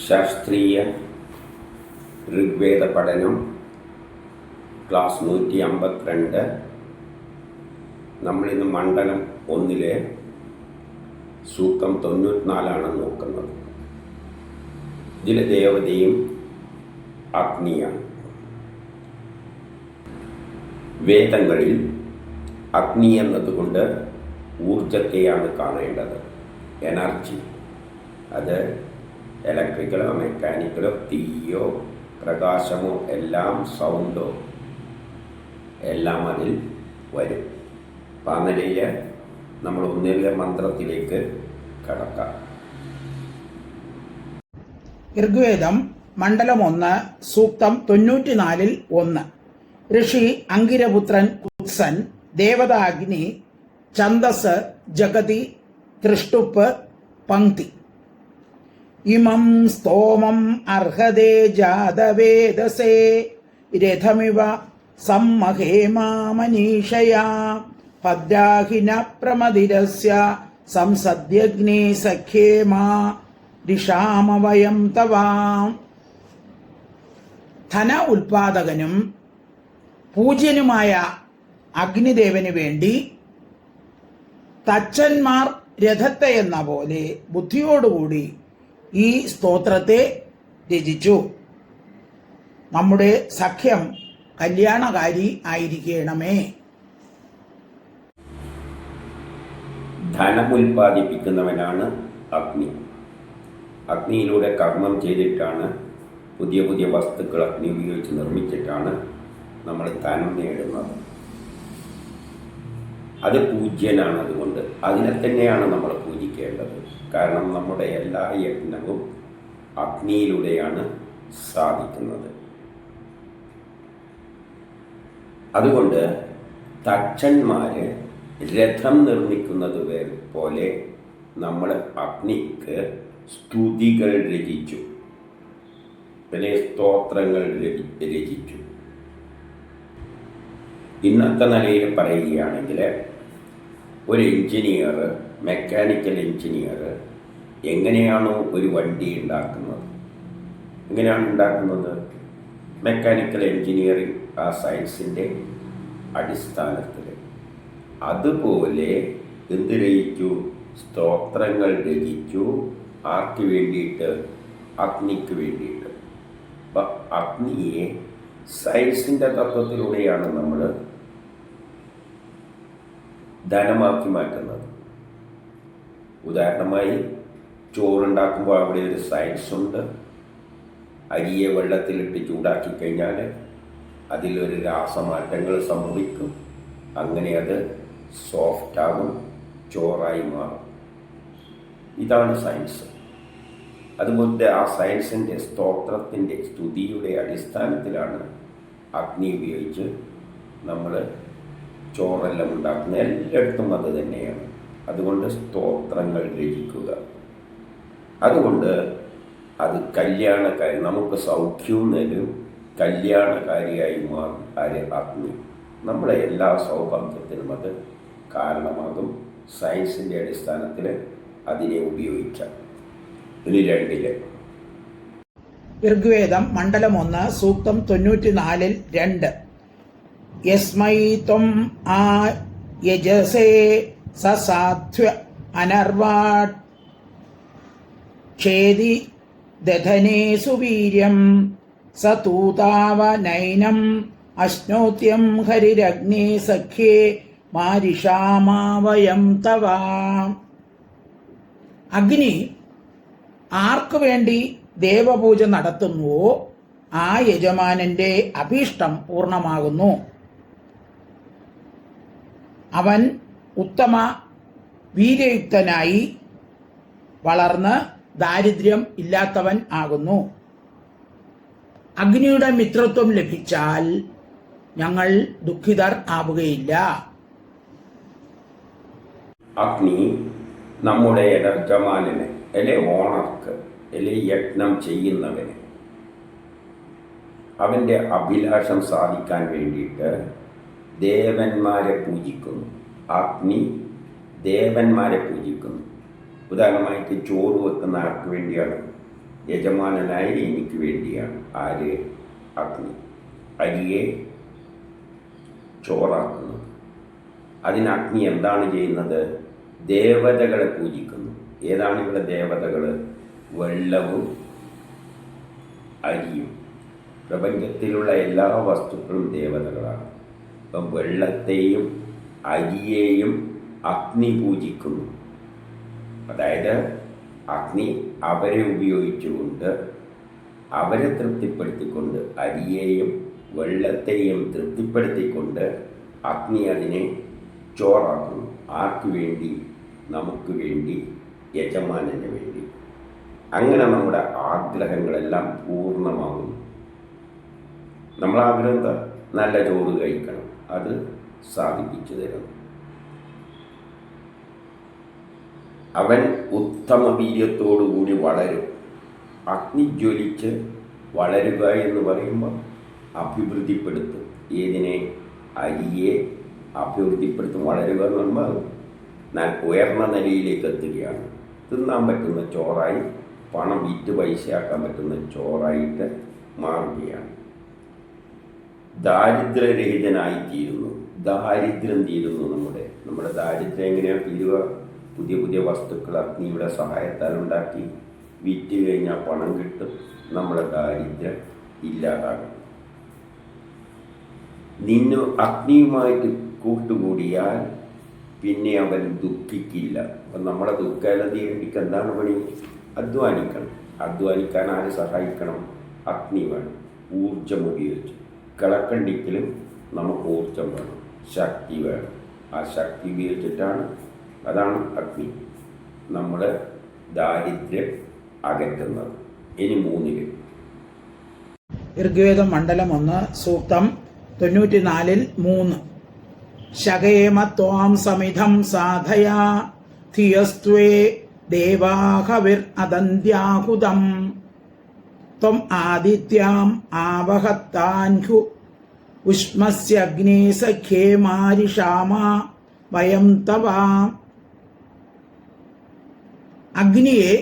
ശാസ്ത്രീയ ഋഗ്വേദ പഠനം ക്ലാസ് 152. നമ്മളിന്ന് മണ്ഡലം 1 സൂക്തം 94 നോക്കുന്നത്. ഇതിലെ ദേവതയും അഗ്നിയാണ്. വേദങ്ങളിൽ അഗ്നി എന്നതുകൊണ്ട് ഊർജത്തെയാണ് കാണേണ്ടത്, എനർജി. അത് ഇലക്ട്രിക്കലോ മെക്കാനിക്കലോ തീയോ പ്രകാശമോ എല്ലാം സൗണ്ടോ എല്ലാം അതിൽ വരും. അപ്പം ആ നിലയിൽ നമ്മൾ ഒന്നിലെ മന്ത്രത്തിലേക്ക് കടക്കാം. ഋഗ്വേദം മണ്ഡലം 1 സൂക്തം 94 1. ഋഷി അങ്കിരപുത്രൻ കുത്സൻ, ദേവത അഗ്നി, ഛന്ദസ് ജഗതി, തൃഷ്ടുപ്പ് പങ്ക്തി. ഇമം സ്തോമം അർഹതേ ജാതവേദസേ രഥമിവ സമ്മഹേമാമനീഷയാ ഭദ്രാഹിന പ്രമദിരസ്യ സംസദ്യഗ്നേ സഖ്യേമാ രിഷാമവയം തവാം. ധന ഉൽപാദകനും പൂജ്യനുമായ അഗ്നിദേവന് വേണ്ടി തച്ചന്മാർ രഥത്തെ എന്ന പോലെ ബുദ്ധിയോടുകൂടി ഈ സ്തോത്രത്തെ രചിച്ചു. നമ്മുടെ സഖ്യം കല്യാണകാരി ആയിരിക്കണമേ. ധനം ഉൽപ്പാദിപ്പിക്കുന്നവനാണ് അഗ്നി. അഗ്നിയിലൂടെ കർമ്മം ചെയ്തിട്ടാണ് പുതിയ പുതിയ വസ്തുക്കൾ അഗ്നി ഉപയോഗിച്ച് നിർമ്മിച്ചിട്ടാണ് നമ്മൾ ധനം നേടുന്നത്. അത് പൂജ്യനാണ്. അതുകൊണ്ട് അതിനെ തന്നെയാണ് നമ്മൾ പൂജിക്കേണ്ടത്. കാരണം നമ്മുടെ എല്ലാ യജ്ഞവും അഗ്നിയിലൂടെയാണ് സാധിക്കുന്നത്. അതുകൊണ്ട് തച്ചന്മാർ രഥം നിർമ്മിക്കുന്നത് പോലെ നമ്മൾ അഗ്നിക്ക് സ്തുതികൾ രചിച്ചു, പിന്നെ സ്തോത്രങ്ങൾ രചിച്ചു. ഇന്നത്തെ നിലയിൽ പറയുകയാണെങ്കിൽ ഒരു എഞ്ചിനീയർ, മെക്കാനിക്കൽ എഞ്ചിനീയർ എങ്ങനെയാണോ ഒരു വണ്ടി ഉണ്ടാക്കുന്നത്, എങ്ങനെയാണ് ഉണ്ടാക്കുന്നത്? മെക്കാനിക്കൽ എഞ്ചിനീയറിംഗ് ആ സയൻസിൻ്റെ അടിസ്ഥാനത്തിൽ. അതുപോലെ എന്ത് രചിച്ചു? സ്തോത്രങ്ങൾ രചിച്ചു. ആർക്ക് വേണ്ടിയിട്ട്? അഗ്നിക്ക് വേണ്ടിയിട്ട്. അപ്പം അഗ്നിയെ സയൻസിൻ്റെ തത്വത്തിലൂടെയാണ് നമ്മൾ ധനമാക്കി മാറ്റുന്നത്. ഉദാഹരണമായി ചോറുണ്ടാക്കുമ്പോൾ അവിടെ ഒരു സയൻസ് ഉണ്ട്. അരിയെ വെള്ളത്തിലിട്ട് ചൂടാക്കി കഴിഞ്ഞാൽ അതിലൊരു രാസമാറ്റങ്ങൾ സംഭവിക്കും. അങ്ങനെ അത് സോഫ്റ്റാകും, ചോറായി മാറും. ഇതാണ് സയൻസ്. അതുപോലെ ആ സയൻസിൻ്റെ സ്തോത്രത്തിൻ്റെ സ്തുതിയുടെ അടിസ്ഥാനത്തിലാണ് അഗ്നി ഉപയോഗിച്ച് നമ്മൾ ചോറെല്ലാം ഉണ്ടാക്കുന്നത്. എല്ലായിടത്തും അത് തന്നെയാണ്. അതുകൊണ്ട് സ്തോത്രങ്ങൾ രചിക്കുക. അതുകൊണ്ട് അത് കല്യാണക്കാരി, നമുക്ക് സൗഖ്യവും നേരും, കല്യാണകാരിയായി മാറും. അഗ്നി നമ്മളെ എല്ലാ സൗഭാഗ്യത്തിനും അത് കാരണമാകും. സയൻസിൻ്റെ അടിസ്ഥാനത്തിൽ അതിനെ ഉപയോഗിക്കാം. ഇനി 2 ഋഗ്വേദം മണ്ഡലം 1 സൂക്തം 94 2. യസ്മൈ ത്വം ആ യജസേ സസാധ്വ അനർവാട് ക്ഷേതി ദധനേ സുവീര്യം സതൂതാവനൈനം അശ്നോത്യം ഹരിരഗ്നേ സഖ്യേ മാരിഷാമാവയം തവ. അഗ്നി ആർക്കു വേണ്ടി ദേവപൂജ നടത്തുന്നുവോ ആ യജമാനന്റെ അഭീഷ്ടം പൂർണ്ണമാകുന്നു. അവൻ ഉത്തമ വീര്യയുക്തനായി വളർന്ന് ദാരിദ്ര്യം ഇല്ലാത്തവൻ ആകുന്നു. അഗ്നിയുടെ മിത്രത്വം ലഭിച്ചാൽ ഞങ്ങൾ ദുഃഖിതർ ആവുകയില്ല. അഗ്നി നമ്മുടെ യജമാനന്, അല്ലെ ഓണർക്ക്, അല്ലെ യജ്ഞം ചെയ്യുന്നവന് അവൻ്റെ അഭിലാഷം സാധിക്കാൻ വേണ്ടിയിട്ട് ദേവന്മാരെ പൂജിക്കുന്നു. അഗ്നി ദേവന്മാരെ പൂജിക്കുന്നു. ഉദാഹരണമായിട്ട് ചോറ് വെക്കുന്ന ആർക്ക് വേണ്ടിയാണ്? യജമാനനായ എനിക്ക് വേണ്ടിയാണ്. ആര്? അഗ്നി അരിയെ ചോറാക്കുന്നത്. അതിന് അഗ്നി എന്താണ് ചെയ്യുന്നത്? ദേവതകളെ പൂജിക്കുന്നു. ഏതാണ് ഇവിടെ ദേവതകൾ? വെള്ളവും അരിയും. പ്രപഞ്ചത്തിലുള്ള എല്ലാ വസ്തുക്കളും ദേവതകളാണ്. ഇപ്പം വെള്ളത്തെയും അരിയെയും അഗ്നി പൂജിക്കുന്നു. അതായത് അഗ്നി അവരെ ഉപയോഗിച്ചുകൊണ്ട്, അവരെ തൃപ്തിപ്പെടുത്തിക്കൊണ്ട്, അരിയെയും വെള്ളത്തെയും തൃപ്തിപ്പെടുത്തിക്കൊണ്ട് അഗ്നി അതിനെ ചോറാക്കുന്നു. ആർക്ക് വേണ്ടി? നമുക്ക് വേണ്ടി, യജമാനന് വേണ്ടി. അങ്ങനെ നമ്മുടെ ആഗ്രഹങ്ങളെല്ലാം പൂർണ്ണമാകുന്നു. നമ്മൾ ആഗ്രഹം എന്താ? നല്ല ചോറ് കഴിക്കണം. അത് സാധിപ്പിച്ചു തരുന്നു. അവൻ ഉത്തമ വീര്യത്തോടുകൂടി വളരും. അഗ്നി ജ്വലിച്ച് വളരുക എന്ന് പറയുമ്പോൾ അഭിവൃദ്ധിപ്പെടുത്തും. ഏതിനെ? അരിയെ അഭിവൃദ്ധിപ്പെടുത്തും. വളരുക എന്ന് പറയുമ്പോൾ ഞാൻ ഉയർന്ന നിലയിലേക്ക് എത്തുകയാണ്. തിന്നാൻ പറ്റുന്ന ചോറായി, പണം വിറ്റ് പൈസയാക്കാൻ പറ്റുന്ന ചോറായിട്ട് മാറുകയാണ്. ദാരിദ്ര്യരഹിതനായിത്തീരുന്നു. ദാരിദ്ര്യം തീരുന്നു. നമ്മുടെ ദാരിദ്ര്യം എങ്ങനെയാണ് തീരുക? പുതിയ പുതിയ വസ്തുക്കൾ അഗ്നിയുടെ സഹായത്താൽ ഉണ്ടാക്കി വിറ്റ് കഴിഞ്ഞാൽ പണം കിട്ടും. നമ്മുടെ ദാരിദ്ര്യം ഇല്ലാതാകും. നിന്നു അഗ്നിയുമായിട്ട് കൂട്ടുകൂടിയാൽ പിന്നെ അവൻ ദുഃഖിക്കില്ല. അപ്പം നമ്മളെ ദുഃഖം തീരണ്ടിക്ക് എന്താണ് പണി? അധ്വാനിക്കണം. അധ്വാനിക്കാൻ ആര് സഹായിക്കണം? അഗ്നി വേണം. ഊർജം ഉപയോഗിച്ച് കിളക്കണ്ടിക്കലും നമുക്ക് ഊർജം വേണം, ശക്തി വേണം. ആ ശക്തി ഉപയോഗിച്ചിട്ടാണ്, അതാണ് അഗ്നി നമ്മൾ ദാരിദ്ര്യം അകറ്റുന്നത്. ഇനി 3 ഋഗ്വേദം മണ്ഡലം 1 സൂക്തം 94 3. ശകേമ ത്വാം സമിധം സാധയാ ധിയസ്ത്വേ ദേവാഹവിർ അദന്ത്യാഹുതം ത്വം ആദിത്യാം ആവഹത്താൻഹു ഉഷ്മസ്യഗ്നേ സഖ്യേ മാരിഷാമ വയം തവാ. അഗ്നിയെ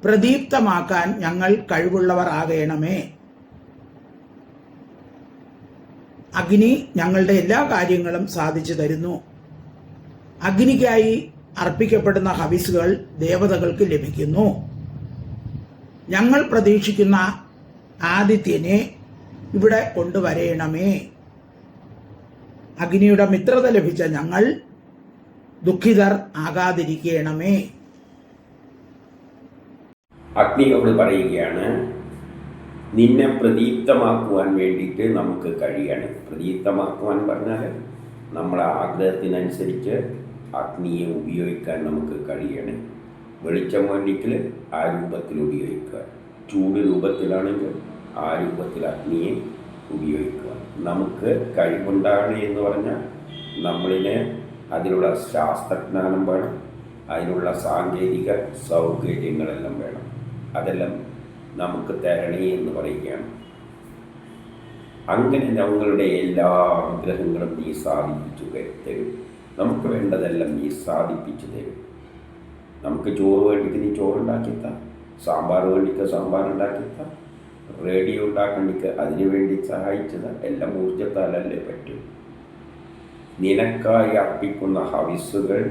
പ്രദീപ്തമാക്കാൻ ഞങ്ങൾ കഴിവുള്ളവർ ആകണമേ. അഗ്നി ഞങ്ങളുടെ എല്ലാ കാര്യങ്ങളും സാധിച്ചു തരുന്നു. അഗ്നിക്കായി അർപ്പിക്കപ്പെടുന്ന ഹവിസുകൾ ദേവതകൾക്ക് ലഭിക്കുന്നു. ഞങ്ങൾ പ്രതീക്ഷിക്കുന്ന ആദിത്യനെ ഇവിടെ കൊണ്ടുവരേണമേ. അഗ്നിയുടെ മിത്രത ലഭിച്ച ഞങ്ങൾ ദുഃഖിതർ ആകാതിരിക്കണമേ. അഗ്നിയോട് പറയുകയാണ്, നിന്നെ പ്രദീപ്തമാക്കുവാൻ വേണ്ടിയിട്ട് നമുക്ക് കഴിയണം. പ്രദീപ്തമാക്കുവാൻ പറഞ്ഞാൽ നമ്മളെ ആഗ്രഹത്തിനനുസരിച്ച് അഗ്നിയെ ഉപയോഗിക്കാൻ നമുക്ക് കഴിയണം. വെളിച്ചം വേണ്ടിയിട്ട് ആ രൂപത്തിൽ ഉപയോഗിക്കുക, ചൂട് രൂപത്തിലാണെങ്കിൽ ആ രൂപത്തിൽ അഗ്നിയെ ഉപയോഗിക്കുക. നമുക്ക് കഴിവുണ്ടാകണം എന്ന് പറഞ്ഞാൽ നമ്മളിന് അതിനുള്ള ശാസ്ത്രജ്ഞാനം വേണം, അതിനുള്ള സാങ്കേതിക സൗകര്യങ്ങളെല്ലാം വേണം. അതെല്ലാം നമുക്ക് തരണേ എന്ന് പറയുകയാണ്. അങ്ങനെ ഞങ്ങളുടെ എല്ലാ ആഗ്രഹങ്ങളും നീ സാധിപ്പിച്ചു തരും. നമുക്ക് വേണ്ടതെല്ലാം നീ സാധിപ്പിച്ചു തരും. നമുക്ക് ചോറ് വേണ്ടിക്ക് നീ ചോറുണ്ടാക്കിത്താ, സാമ്പാർ വേണ്ടിക്ക് സാമ്പാർ ഉണ്ടാക്കിത്താ, റേഡിയോ ഉണ്ടാക്കണ്ടിക്ക് അതിനു വേണ്ടി സഹായിച്ചത് എല്ലാം ഊർജത്താലല്ലേ പറ്റും. നിനക്കായി അർപ്പിക്കുന്ന ഹവിസുകൾ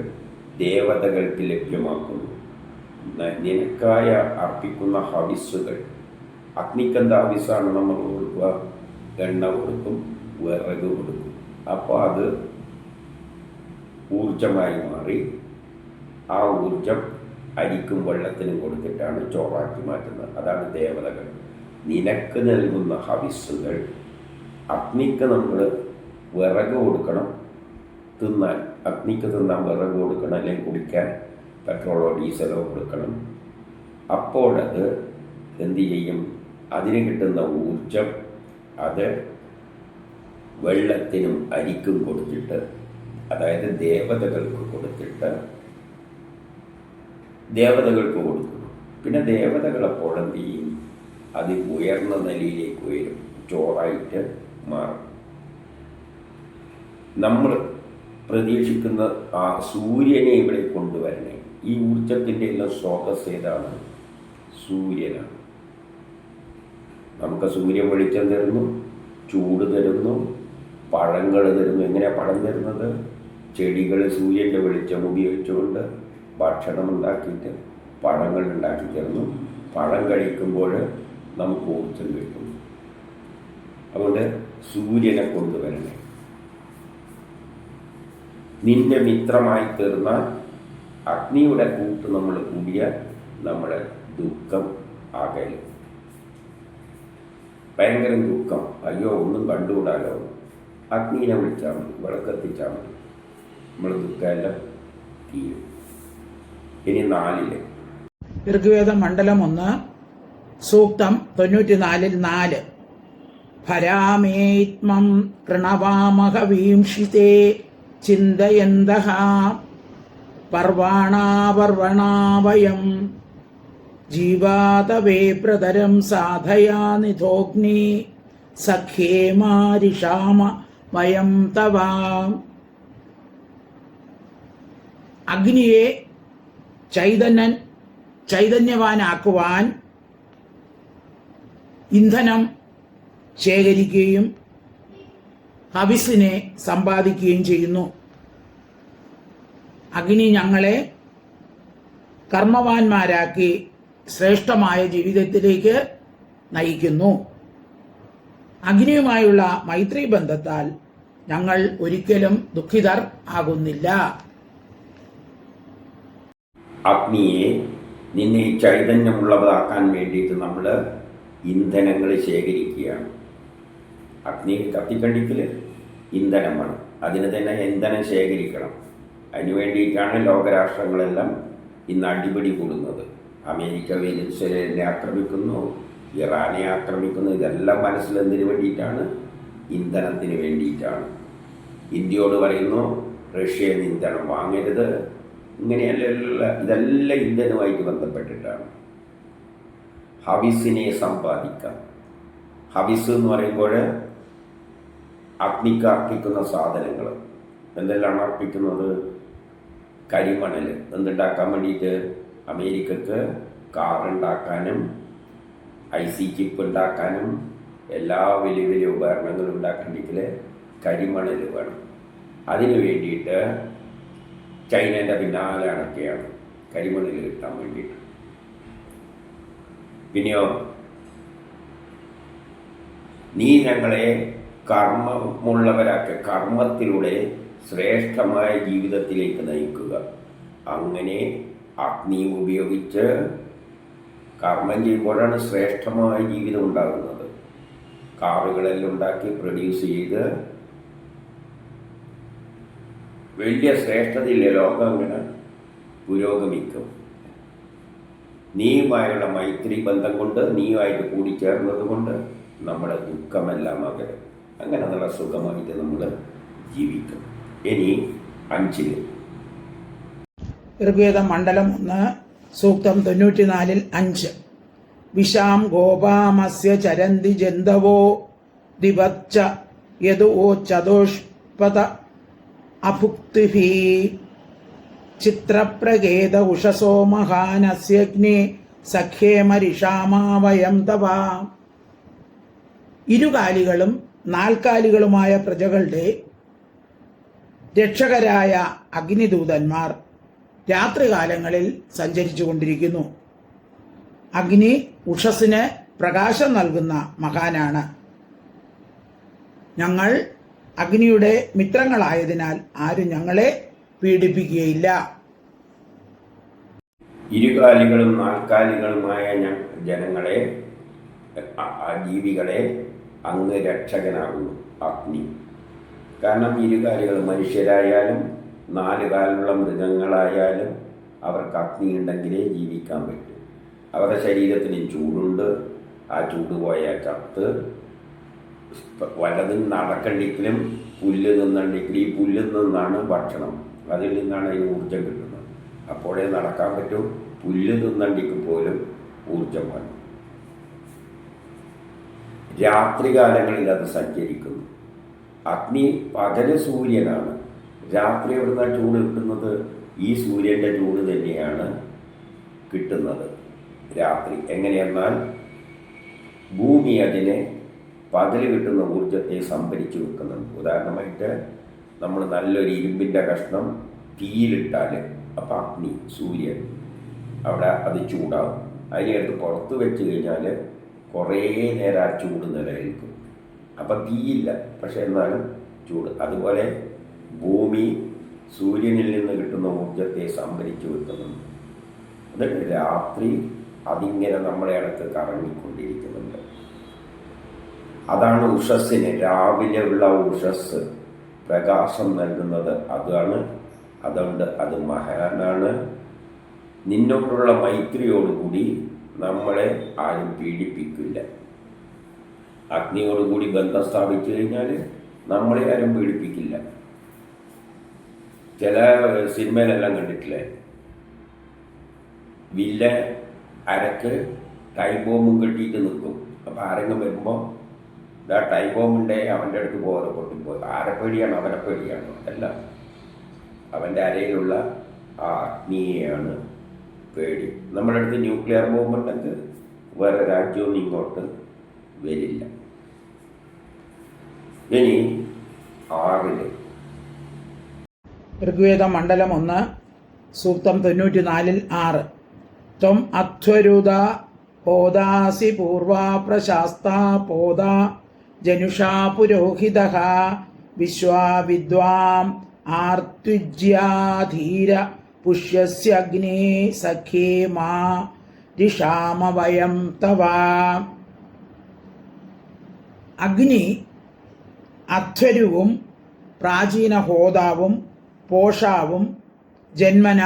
ദേവതകൾക്ക് ലഭ്യമാക്കുന്നു. നിനക്കായ അർപ്പിക്കുന്ന ഹവിസുകൾ, അഗ്നിക്കെന്ത ഹവിസാണ് നമ്മൾ കൊടുക്കുക? എണ്ണ കൊടുക്കും, വിറക് കൊടുക്കും. അപ്പോൾ അത് ഊർജമായി മാറി ആ ഊർജം അരിക്കും വെള്ളത്തിനും കൊടുത്തിട്ടാണ് ചോറാക്കി മാറ്റുന്നത്. അതാണ് ദേവതകൾ. നിനക്ക് നൽകുന്ന ഹവിസുകൾ, അഗ്നിക്ക് നമ്മൾ വിറക് കൊടുക്കണം തിന്നാൻ, അഗ്നിക്ക് തിന്നാൻ വിറക് കൊടുക്കണം, അല്ലെങ്കിൽ കുടിക്കാൻ പെട്രോളോ ഡീസലോ കൊടുക്കണം. അപ്പോഴത് എന്തു ചെയ്യും? അതിന് കിട്ടുന്ന ഊർജം അത് വെള്ളത്തിനും അരിക്കും കൊടുത്തിട്ട്, അതായത് ദേവതകൾക്ക് കൊടുത്തിട്ട് ദേവതകൾക്ക് കൊടുക്കുന്നു. പിന്നെ ദേവതകളപ്പോൾ എന്ത് ചെയ്യും? അത് ഉയർന്ന നിലയിലേക്ക് ഉയരും, ചോറായിട്ട് മാറും. നമ്മൾ പ്രതീക്ഷിക്കുന്ന ആ സൂര്യനെ ഇവിടെ കൊണ്ടുവരണേ. ഈ ഊർജത്തിൻ്റെ എല്ലാം സ്രോതസ് ഏതാണ്? സൂര്യനാണ്. നമുക്ക് സൂര്യൻ വെളിച്ചം തരുന്നു, ചൂട് തരുന്നു, പഴങ്ങൾ തരുന്നു. എങ്ങനെയാണ് പഴം തരുന്നത്? ചെടികൾ സൂര്യൻ്റെ വെളിച്ചം ഉപയോഗിച്ചുകൊണ്ട് ഭക്ഷണം ഉണ്ടാക്കിയിട്ട് പഴങ്ങൾ ഉണ്ടാക്കി തരുന്നു. പഴം കഴിക്കുമ്പോൾ നമുക്ക് ഊർജ്ജം കിട്ടും. അതുകൊണ്ട് സൂര്യനെ കൊണ്ടുവരണേ. നിന്റെ മിത്രമായി തീർന്ന അഗ്നിയുടെ കൂട്ട് നമ്മൾ കൂടിയാൽ നമ്മുടെ ദുഃഖം അകലും. ഭയങ്കര ദുഃഖം, അയ്യോ ഒന്നും കണ്ടുകൂടാലോ, അഗ്നിനെ വിളിച്ചാൽ മതി, വിളക്കെത്തിച്ചാൽ മതി, നമ്മൾ ദുഃഖമെല്ലാം തീരും. ഇനി 4 ഋഗ്വേദം മണ്ഡലം 1 സൂക്തം 94 ഭരാമേത്മം പ്രണവാമഹ വീംഷിതേ ചിന്തയന്തഃ പർവാണാപർവണാവയം ജീവാതവേ പ്രതരം സാധയാനിധോഗ്നി സഖ്യേമാരിഷാമ വയം തവ. അഗ്നിയെ ചൈതന്യവാനാക്കുവാൻ ഇന്ധനം ശേഖരിക്കുകയും ഹവിസിനെ സമ്പാദിക്കുകയും ചെയ്യുന്നു. അഗ്നി ഞങ്ങളെ കർമ്മവാന്മാരാക്കി ശ്രേഷ്ഠമായ ജീവിതത്തിലേക്ക് നയിക്കുന്നു. അഗ്നിയുമായുള്ള മൈത്രി ബന്ധത്താൽ ഞങ്ങൾ ഒരിക്കലും ദുഃഖിതർ ആകുന്നില്ല. അഗ്നിയെ നിന്നെ ചൈതന്യമുള്ളതാക്കാൻ വേണ്ടിയിട്ട് നമ്മൾ ഇന്ധനങ്ങൾ ശേഖരിക്കുകയാണ്. അഗ്നി കത്തിക്കണ്ടിക്കൽ ഇന്ധനം വേണം, അതിന് തന്നെ ഇന്ധനം ശേഖരിക്കണം. അതിനു വേണ്ടിയിട്ടാണ് ലോകരാഷ്ട്രങ്ങളെല്ലാം ഇന്ന് അടിപിടി കൂടുന്നത്. അമേരിക്ക വെനിസ്വേലയെ ആക്രമിക്കുന്നു, ഇറാനെ ആക്രമിക്കുന്നു. ഇതെല്ലാം മനസ്സിലെന്തിനു വേണ്ടിയിട്ടാണ്? ഇന്ധനത്തിന് വേണ്ടിയിട്ടാണ്. ഇന്ത്യയോട് പറയുന്നു റഷ്യയിൽ നിന്ന് ഇന്ധനം വാങ്ങരുത്. ഇങ്ങനെയല്ല, ഇതെല്ലാം ഇന്ധനവുമായിട്ട് ബന്ധപ്പെട്ടിട്ടാണ്. ഹവിസിനെ സമ്പാദിക്കാം. ഹവിസ് എന്ന് പറയുമ്പോൾ അഗ്നിക്ക് അർപ്പിക്കുന്ന സാധനങ്ങൾ എന്തെല്ലാം അർപ്പിക്കുന്നത്? കരിമണൽ എന്തുണ്ടാക്കാൻ വേണ്ടിയിട്ട്? അമേരിക്കക്ക് കാറുണ്ടാക്കാനും IC ചിപ്പ് ഉണ്ടാക്കാനും എല്ലാ വലിയ വലിയ ഉപകരണങ്ങളും ഉണ്ടാക്കണമെങ്കിൽ കരിമണൽ വേണം. അതിന് വേണ്ടിയിട്ട് ചൈനേൻ്റെ പിന്നാലെ അടക്കുകയാണ് കരിമണൽ കിട്ടാൻ വേണ്ടിയിട്ട്. പിന്നെയോ നീ ഞങ്ങളെ കർമ്മമുള്ളവരാക്കുക, കർമ്മത്തിലൂടെ ശ്രേഷ്ഠമായ ജീവിതത്തിലേക്ക് നയിക്കുക. അങ്ങനെ അഗ്നി ഉപയോഗിച്ച് കർമ്മം ചെയ്യുമ്പോഴാണ് ശ്രേഷ്ഠമായ ജീവിതം ഉണ്ടാകുന്നത്. കാറുകളെല്ലാം ഉണ്ടാക്കി പ്രൊഡ്യൂസ് ചെയ്ത് വലിയ ശ്രേഷ്ഠതയില്ലേ, ലോകം അങ്ങനെ പുരോഗമിക്കും. നീയുമായുള്ള മൈത്രി ബന്ധം കൊണ്ട്, നീയുമായിട്ട് കൂടിച്ചേർന്നത് കൊണ്ട് നമ്മുടെ ദുഃഖമെല്ലാം അകലും. അങ്ങനെ നല്ല സുഖമായിട്ട് നമ്മൾ ജീവിക്കും. ഇനി 5 ഋഗ്വേദം മണ്ഡലം 1 സൂക്തം 94 5 വിഷാം ഗോപാമസ്യ ചരന്തി ജന്തവോ ദിവച്ച യദോ ചതോഷ്പത അഭുക്തിഭി ചിത്രപ്രകേത ഉഷസോ മഹാനസ്യഗ്നി സഖ്യേമരിഷാമാവയം തവ. ഇരുകാലികളും 4 കാലികളുമായ പ്രജകളുടെ രക്ഷകരായ അഗ്നിദൂതന്മാർ രാത്രികാലങ്ങളിൽ സഞ്ചരിച്ചു കൊണ്ടിരിക്കുന്നു. അഗ്നി ഉഷസ്സിന് പ്രകാശം നൽകുന്ന മഹാനാണ്. ഞങ്ങൾ അഗ്നിയുടെ മിത്രങ്ങളായതിനാൽ ആരും ഞങ്ങളെ പീഡിപ്പിക്കുകയില്ല. ഇരുകാലികളും 4 കാലികളുമായ ജനങ്ങളെ, ജീവികളെ അങ്ങ് രക്ഷകനാകുന്നു അഗ്നി. കാരണം ഇരുകാലികൾ മനുഷ്യരായാലും 4 കാലുള്ള മൃഗങ്ങളായാലും അവർക്ക് അഗ്നി ഉണ്ടെങ്കിലേ ജീവിക്കാൻ പറ്റും. അവരുടെ ശരീരത്തിന് ചൂടുണ്ട്, ആ ചൂട് പോയാൽ ചത്ത്. വലതും നടക്കണ്ടെങ്കിലും പുല്ല് നിന്നുണ്ടെങ്കിൽ ഈ പുല്ലിൽ നിന്നാണ് ഭക്ഷണം, അതിൽ നിന്നാണ് അതിന് ഊർജം കിട്ടുന്നത്. അപ്പോഴേ നടക്കാൻ പറ്റും. പുല്ല് തിന്നണ്ടിക്ക് പോലും ഊർജം വേണം. രാത്രികാലങ്ങളിൽ അത് സഞ്ചരിക്കുന്നു. അഗ്നി പകല് സൂര്യനാണ്, രാത്രി എവിടുന്ന ചൂട് കിട്ടുന്നത്? ഈ സൂര്യൻ്റെ ചൂട് തന്നെയാണ് കിട്ടുന്നത് രാത്രി. എങ്ങനെയെന്നാൽ ഭൂമി അതിനെ പകൽ കിട്ടുന്ന ഊർജത്തെ സംഭരിച്ചു വെക്കുന്നുണ്ട്. ഉദാഹരണമായിട്ട് നമ്മൾ നല്ലൊരു ഇരുമ്പിൻ്റെ കഷ്ണം തീയിലിട്ടാൽ അപ്പം അഗ്നി സൂര്യൻ അവിടെ അത് ചൂടാവും. അതിനെടുത്ത് പുറത്ത് വെച്ച് കഴിഞ്ഞാൽ കുറേ നേരം ആ ചൂട് നിലനിൽക്കും. അപ്പം തീയില്ല, പക്ഷെ എന്നാലും ചൂട്. അതുപോലെ ഭൂമി സൂര്യനിൽ നിന്ന് കിട്ടുന്ന ഊർജത്തെ സംഭരിച്ചു വെക്കുന്നുണ്ട്. എന്നിട്ട് രാത്രി അതിങ്ങനെ നമ്മളെ അടുത്ത് കറങ്ങിക്കൊണ്ടിരിക്കുന്നുണ്ട്. അതാണ് ഉഷസ്സിന്, രാവിലെ ഉള്ള ഉഷസ് പ്രകാശം നൽകുന്നത് അതാണ്. അതുകൊണ്ട് അത് മഹാനാണ്. നിന്നോടുള്ള മൈത്രിയോടുകൂടി നമ്മളെ ആരും പീഡിപ്പിക്കില്ല. അഗ്നിയോടുകൂടി ബന്ധം സ്ഥാപിച്ചു കഴിഞ്ഞാൽ നമ്മളെ ആരും പീഡിപ്പിക്കില്ല. ചില സിനിമയിലെല്ലാം കണ്ടിട്ടില്ലേ, വില്ല അരക്ക് ടൈം ബോംബും കെട്ടിയിട്ട് നിൽക്കും. അപ്പോൾ ആരെങ്കിലും വരുമ്പോൾ ഇതാ ടൈം ബോംബുണ്ടേ അവൻ്റെ അടുത്ത് പോലെ പൊട്ടിപ്പോയി. ആരെ പേടിയാണ്? അവനെ പേടിയാണ്. അല്ല, അവൻ്റെ അരയിലുള്ള ആ അഗ്നിയെയാണ് പേടി. നമ്മുടെ അടുത്ത് ന്യൂക്ലിയർ ബോംബുണ്ടെങ്കിൽ വേറെ രാജ്യവും ഇങ്ങോട്ട് വരില്ല. ഇനി 6 ഋഗ്വേദം മണ്ഡലം 1 സൂക്തം 94 6. ത്വം അധ്വരുത പോദാസി പൂർവാ പ്രശാസ്താ പോദാ ജനുഷാ പുരോഹിതഃ വിശ്വാ വിദ്വാം ആർത്തുജ്യാധീര പുഷ്യസ്യഗ്നേ സഖേ മാ രിഷാമ വയം തവ. അഗ്നി അധ്വരുവും പ്രാചീന ഹോതാവും പോഷാവും ജന്മന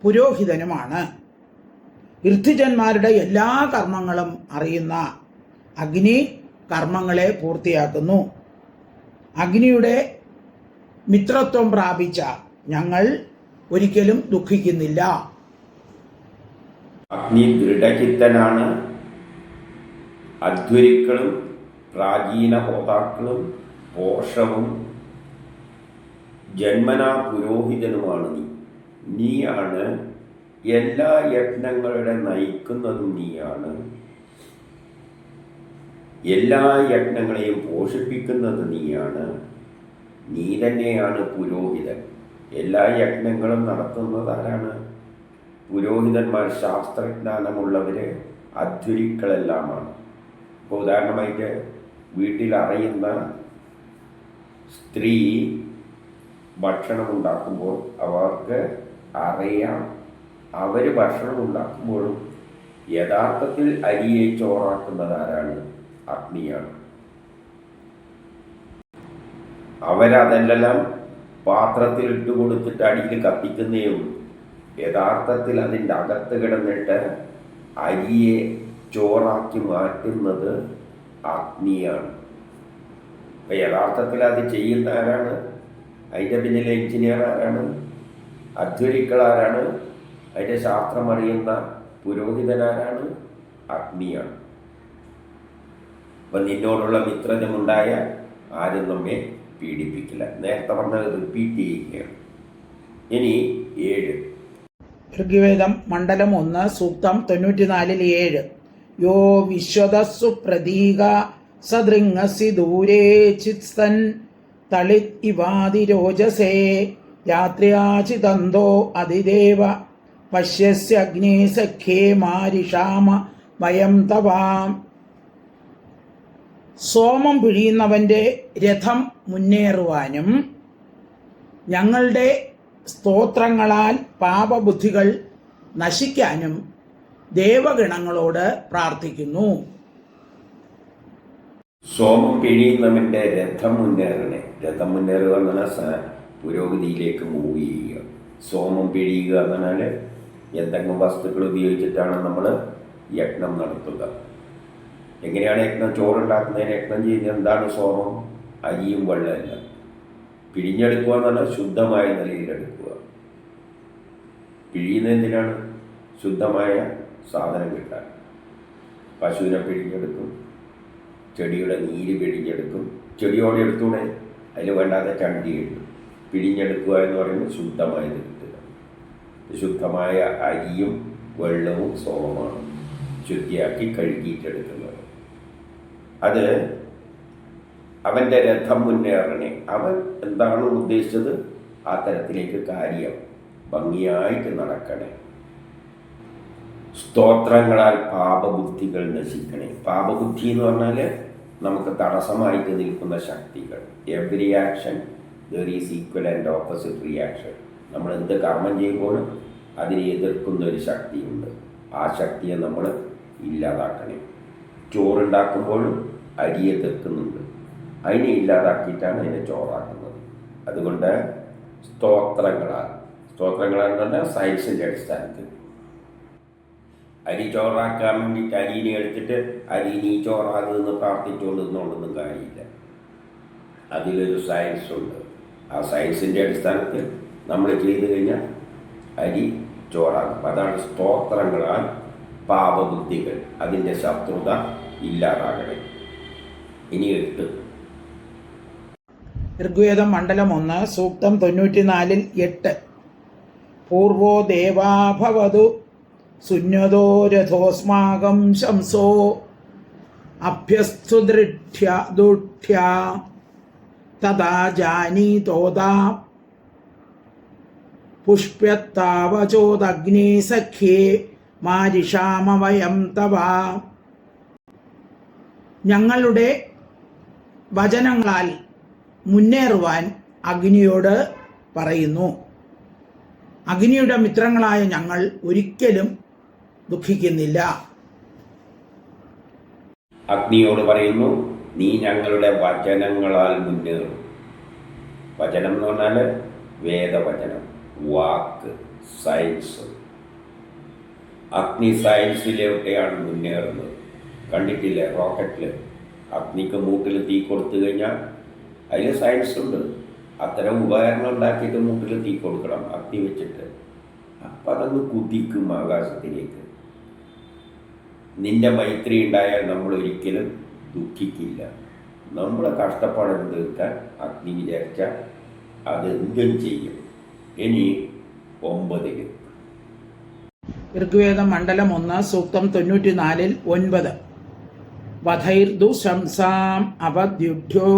പുരോഹിതനുമാണ്. ഋതുജന്മാരുടെ എല്ലാ കർമ്മങ്ങളും അറിയുന്ന അഗ്നി കർമ്മങ്ങളെ പൂർത്തിയാക്കുന്നു. അഗ്നിയുടെ മിത്രത്വം പ്രാപിച്ച ഞങ്ങൾ ഒരിക്കലും ദുഃഖിക്കുന്നില്ല. അഗ്നി ദൃഢചിത്തനാണ്. അധ്വരിക്കളും പ്രാചീന ഹോതാക്കളും പോഷവും ജന്മനാ പുരോഹിതനുമാണ് നീ. നീയാണ് എല്ലാ യജ്ഞങ്ങളുടെ നയിക്കുന്നതും നീയാണ്. എല്ലാ യജ്ഞങ്ങളെയും പോഷിപ്പിക്കുന്നത് നീയാണ്. നീ തന്നെയാണ് പുരോഹിതൻ. എല്ലാ യജ്ഞങ്ങളും നടത്തുന്നത് ആരാണ്? പുരോഹിതന്മാർ, ശാസ്ത്രജ്ഞാനമുള്ളവർ, അധ്വരിക്കളെല്ലാമാണ്. ഇപ്പോൾ ഉദാഹരണമായിട്ട് വീട്ടിൽ അറിയുന്ന സ്ത്രീ ഭക്ഷണം ഉണ്ടാക്കുമ്പോൾ അവർക്ക് അറിയാം, അവർ ഭക്ഷണം ഉണ്ടാക്കുമ്പോഴും യഥാർത്ഥത്തിൽ അരിയെ ചോറാക്കുന്നത് ആരാണ്? അഗ്നിയാണ്. അവരതെല്ലാം പാത്രത്തിൽ ഇട്ട് കൊടുത്തിട്ട് അടിയിൽ കത്തിക്കുന്നേ ഉള്ളൂ. യഥാർത്ഥത്തിൽ അതിൻ്റെ അകത്ത് കിടന്നിട്ട് അരിയെ ചോറാക്കി മാറ്റുന്നത് അഗ്നിയാണ്. അപ്പം യഥാർത്ഥത്തിൽ അത് ചെയ്യുന്ന ആരാണ്? അതിൻ്റെ പിന്നിലെ എഞ്ചിനീയർ ആരാണ്? അധ്വരിക്കൾ ആരാണ്? അതിൻ്റെ ശാസ്ത്രം അറിയുന്ന പുരോഹിതനാരാണ്? അഗ്നിയാണ്. അപ്പം നിന്നോടുള്ള മിത്രതമുണ്ടായ ആരും നമ്മെ പീഡിപ്പിക്കില്ല. നേരത്തെ പറഞ്ഞത് റിപ്പീറ്റ് ചെയ്യുകയാണ്. ഇനി 7. ഋഗ്വേദം മണ്ഡലം 1 സൂക്തം 94 7. യോ വിശ്വതസ്സു പ്രതീക സദൃങ്ങസി ദൂരേ ചിത്സൻ തളിത് ഇവാതിരോജസേ രാത്രിയാചിതന്തോ അതിദേവ പശ്യസ്യ അഗ്നേ സഖ്യേ മാരിഷാമ വയം തവാം. സോമം പിഴിയുന്നവൻ്റെ രഥം മുന്നേറുവാനും ഞങ്ങളുടെ സ്തോത്രങ്ങളാൽ പാപബുദ്ധികൾ നശിക്കാനും ദേവഗണങ്ങളോട് പ്രാർത്ഥിക്കുന്നു. സോമം പിഴിയുന്നവൻ്റെ രഥം മുന്നേറണേ. രഥം മുന്നേറുക എന്ന് പറഞ്ഞാൽ പുരോഗതിയിലേക്ക് മൂവ് ചെയ്യുക. സോമം പിഴിയുക എന്ന് പറഞ്ഞാൽ എന്തെങ്കിലും വസ്തുക്കൾ ഉപയോഗിച്ചിട്ടാണ് നമ്മൾ യജ്ഞം നടത്തുക. എങ്ങനെയാണ് യജ്ഞം? ചോറുണ്ടാക്കുന്നതിന് യജ്ഞം ചെയ്യുന്നത് എന്താണ്? സോമം, അരിയും വെള്ളമല്ല. പിഴിഞ്ഞെടുക്കുക എന്ന് പറഞ്ഞാൽ ശുദ്ധമായ നിലയിലെടുക്കുക. പിഴിയുന്നത് എന്തിനാണ്? ശുദ്ധമായ സാധനം കിട്ടാൻ. പശുവിനെ പിഴിഞ്ഞെടുക്കും, ചെടിയുടെ നീര് പിഴിഞ്ഞെടുക്കും. ചെടിയോടെ എടുത്തൂടെ, അതിൽ വേണ്ടാത്ത ചണ്ടി കിട്ടും. പിഴിഞ്ഞെടുക്കുക എന്ന് പറയുന്നത് ശുദ്ധമായത് കിട്ടുക. ശുദ്ധമായ അരിയും വെള്ളവും സോമമാണ് ശുദ്ധിയാക്കി കഴുകിയിട്ടെടുക്കുന്നത്. അത് അവൻ്റെ രഥം മുന്നേറണേ. അവൻ എന്താണ് ഉദ്ദേശിച്ചത്? ആ തരത്തിലേക്ക് കാര്യം ഭംഗിയായിട്ട് നടക്കണേ. സ്തോത്രങ്ങളാൽ പാപബുദ്ധികൾ നശിക്കണേ. പാപബുദ്ധി എന്ന് പറഞ്ഞാൽ നമുക്ക് തടസ്സമായിട്ട് നിൽക്കുന്ന ശക്തികൾ. Every action there is equal and opposite reaction. നമ്മൾ എന്ത് കർമ്മം ചെയ്യുമ്പോഴും അതിനെ എതിർക്കുന്ന ഒരു ശക്തിയുണ്ട്. ആ ശക്തിയെ നമ്മൾ ഇല്ലാതാക്കണേ. ചോറുണ്ടാക്കുമ്പോഴും അരി എതിർക്കുന്നുണ്ട്, അതിനെ ഇല്ലാതാക്കിയിട്ടാണ് അതിനെ ചോറാക്കുന്നത്. അതുകൊണ്ട് സ്തോത്രങ്ങളാൽ എന്ന് പറഞ്ഞാൽ സയൻസിൻ്റെ അടിസ്ഥാനത്തിൽ അരി ചോറാക്കാൻ വേണ്ടിയിട്ട് അരിനെ എടുത്തിട്ട് അരി നീ ചോറാകുമെന്ന് പ്രാർത്ഥിച്ചുകൊണ്ടിരുന്നോണ്ടൊന്നും കാര്യമില്ല. അതിലൊരു സയൻസ് ഉണ്ട്. ആ സയൻസിൻ്റെ അടിസ്ഥാനത്തിൽ നമ്മൾ ചെയ്തു കഴിഞ്ഞാൽ അരി ചോറാകും. അതാണ് സ്തോത്രങ്ങളാൽ പാപബുദ്ധികൾ, അതിൻ്റെ ശത്രുത ഇല്ലാതാകണേ. ഇനി 8 ഋഗ്വേദം മണ്ഡലം 1 സൂക്തം 94 8. പൂർവോ ദേവാഭവതു സുന്യതോ രഥോസ്മാകം ശംസോ അഭ്യസ്തുദൃഢ്യ തഥാ ജാനീതോദാ പുഷ്പ്യത്താവചോദഗ്നേ സഖ്യേ മാരിഷാമവയം തവ. ഞങ്ങളുടെ വചനങ്ങളാൽ മുന്നേറുവാൻ അഗ്നിയോട് പറയുന്നു. അഗ്നിയുടെ മിത്രങ്ങളായ ഞങ്ങൾ ഒരിക്കലും ദുഃഖിക്കുന്നില്ല. അഗ്നിയോട് പറയുന്നു, നീ ഞങ്ങളുടെ വചനങ്ങളാൽ മുന്നേറും. വചനം എന്ന് പറഞ്ഞാൽ വേദവചനം, വാക്ക്, സയൻസ്. അഗ്നി സയൻസിലൊക്കെയാണ് മുന്നേറുന്നത്. കണ്ടിട്ടില്ലേ റോക്കറ്റിൽ അഗ്നിക്ക് മൂട്ടിൽ തീ കൊടുത്തു കഴിഞ്ഞാൽ അതിൽ സയൻസ് ഉണ്ട്. അത്തരം ഉപകരണം ഉണ്ടാക്കിയിട്ട് മൂട്ടിൽ തീ കൊടുക്കണം അഗ്നി വെച്ചിട്ട്. അപ്പം അതങ്ങ് കുതിക്കും ആകാശത്തിലേക്ക്. നിന്റെ മൈത്രി ഉണ്ടായാൽ നമ്മൾ ഒരിക്കലും ദുഃഖിക്കില്ല. നമ്മളെ കഷ്ടപ്പാട് തീർക്കാൻ അഗ്നി വിചാരിച്ചാൽ അതെന്തും ചെയ്യും. ഇനി 9 ഋഗ്വേദം മണ്ഡലം 1 സൂക്തം 94 9. വധൈർദുശംസാം അവദ്യുഢ്യോ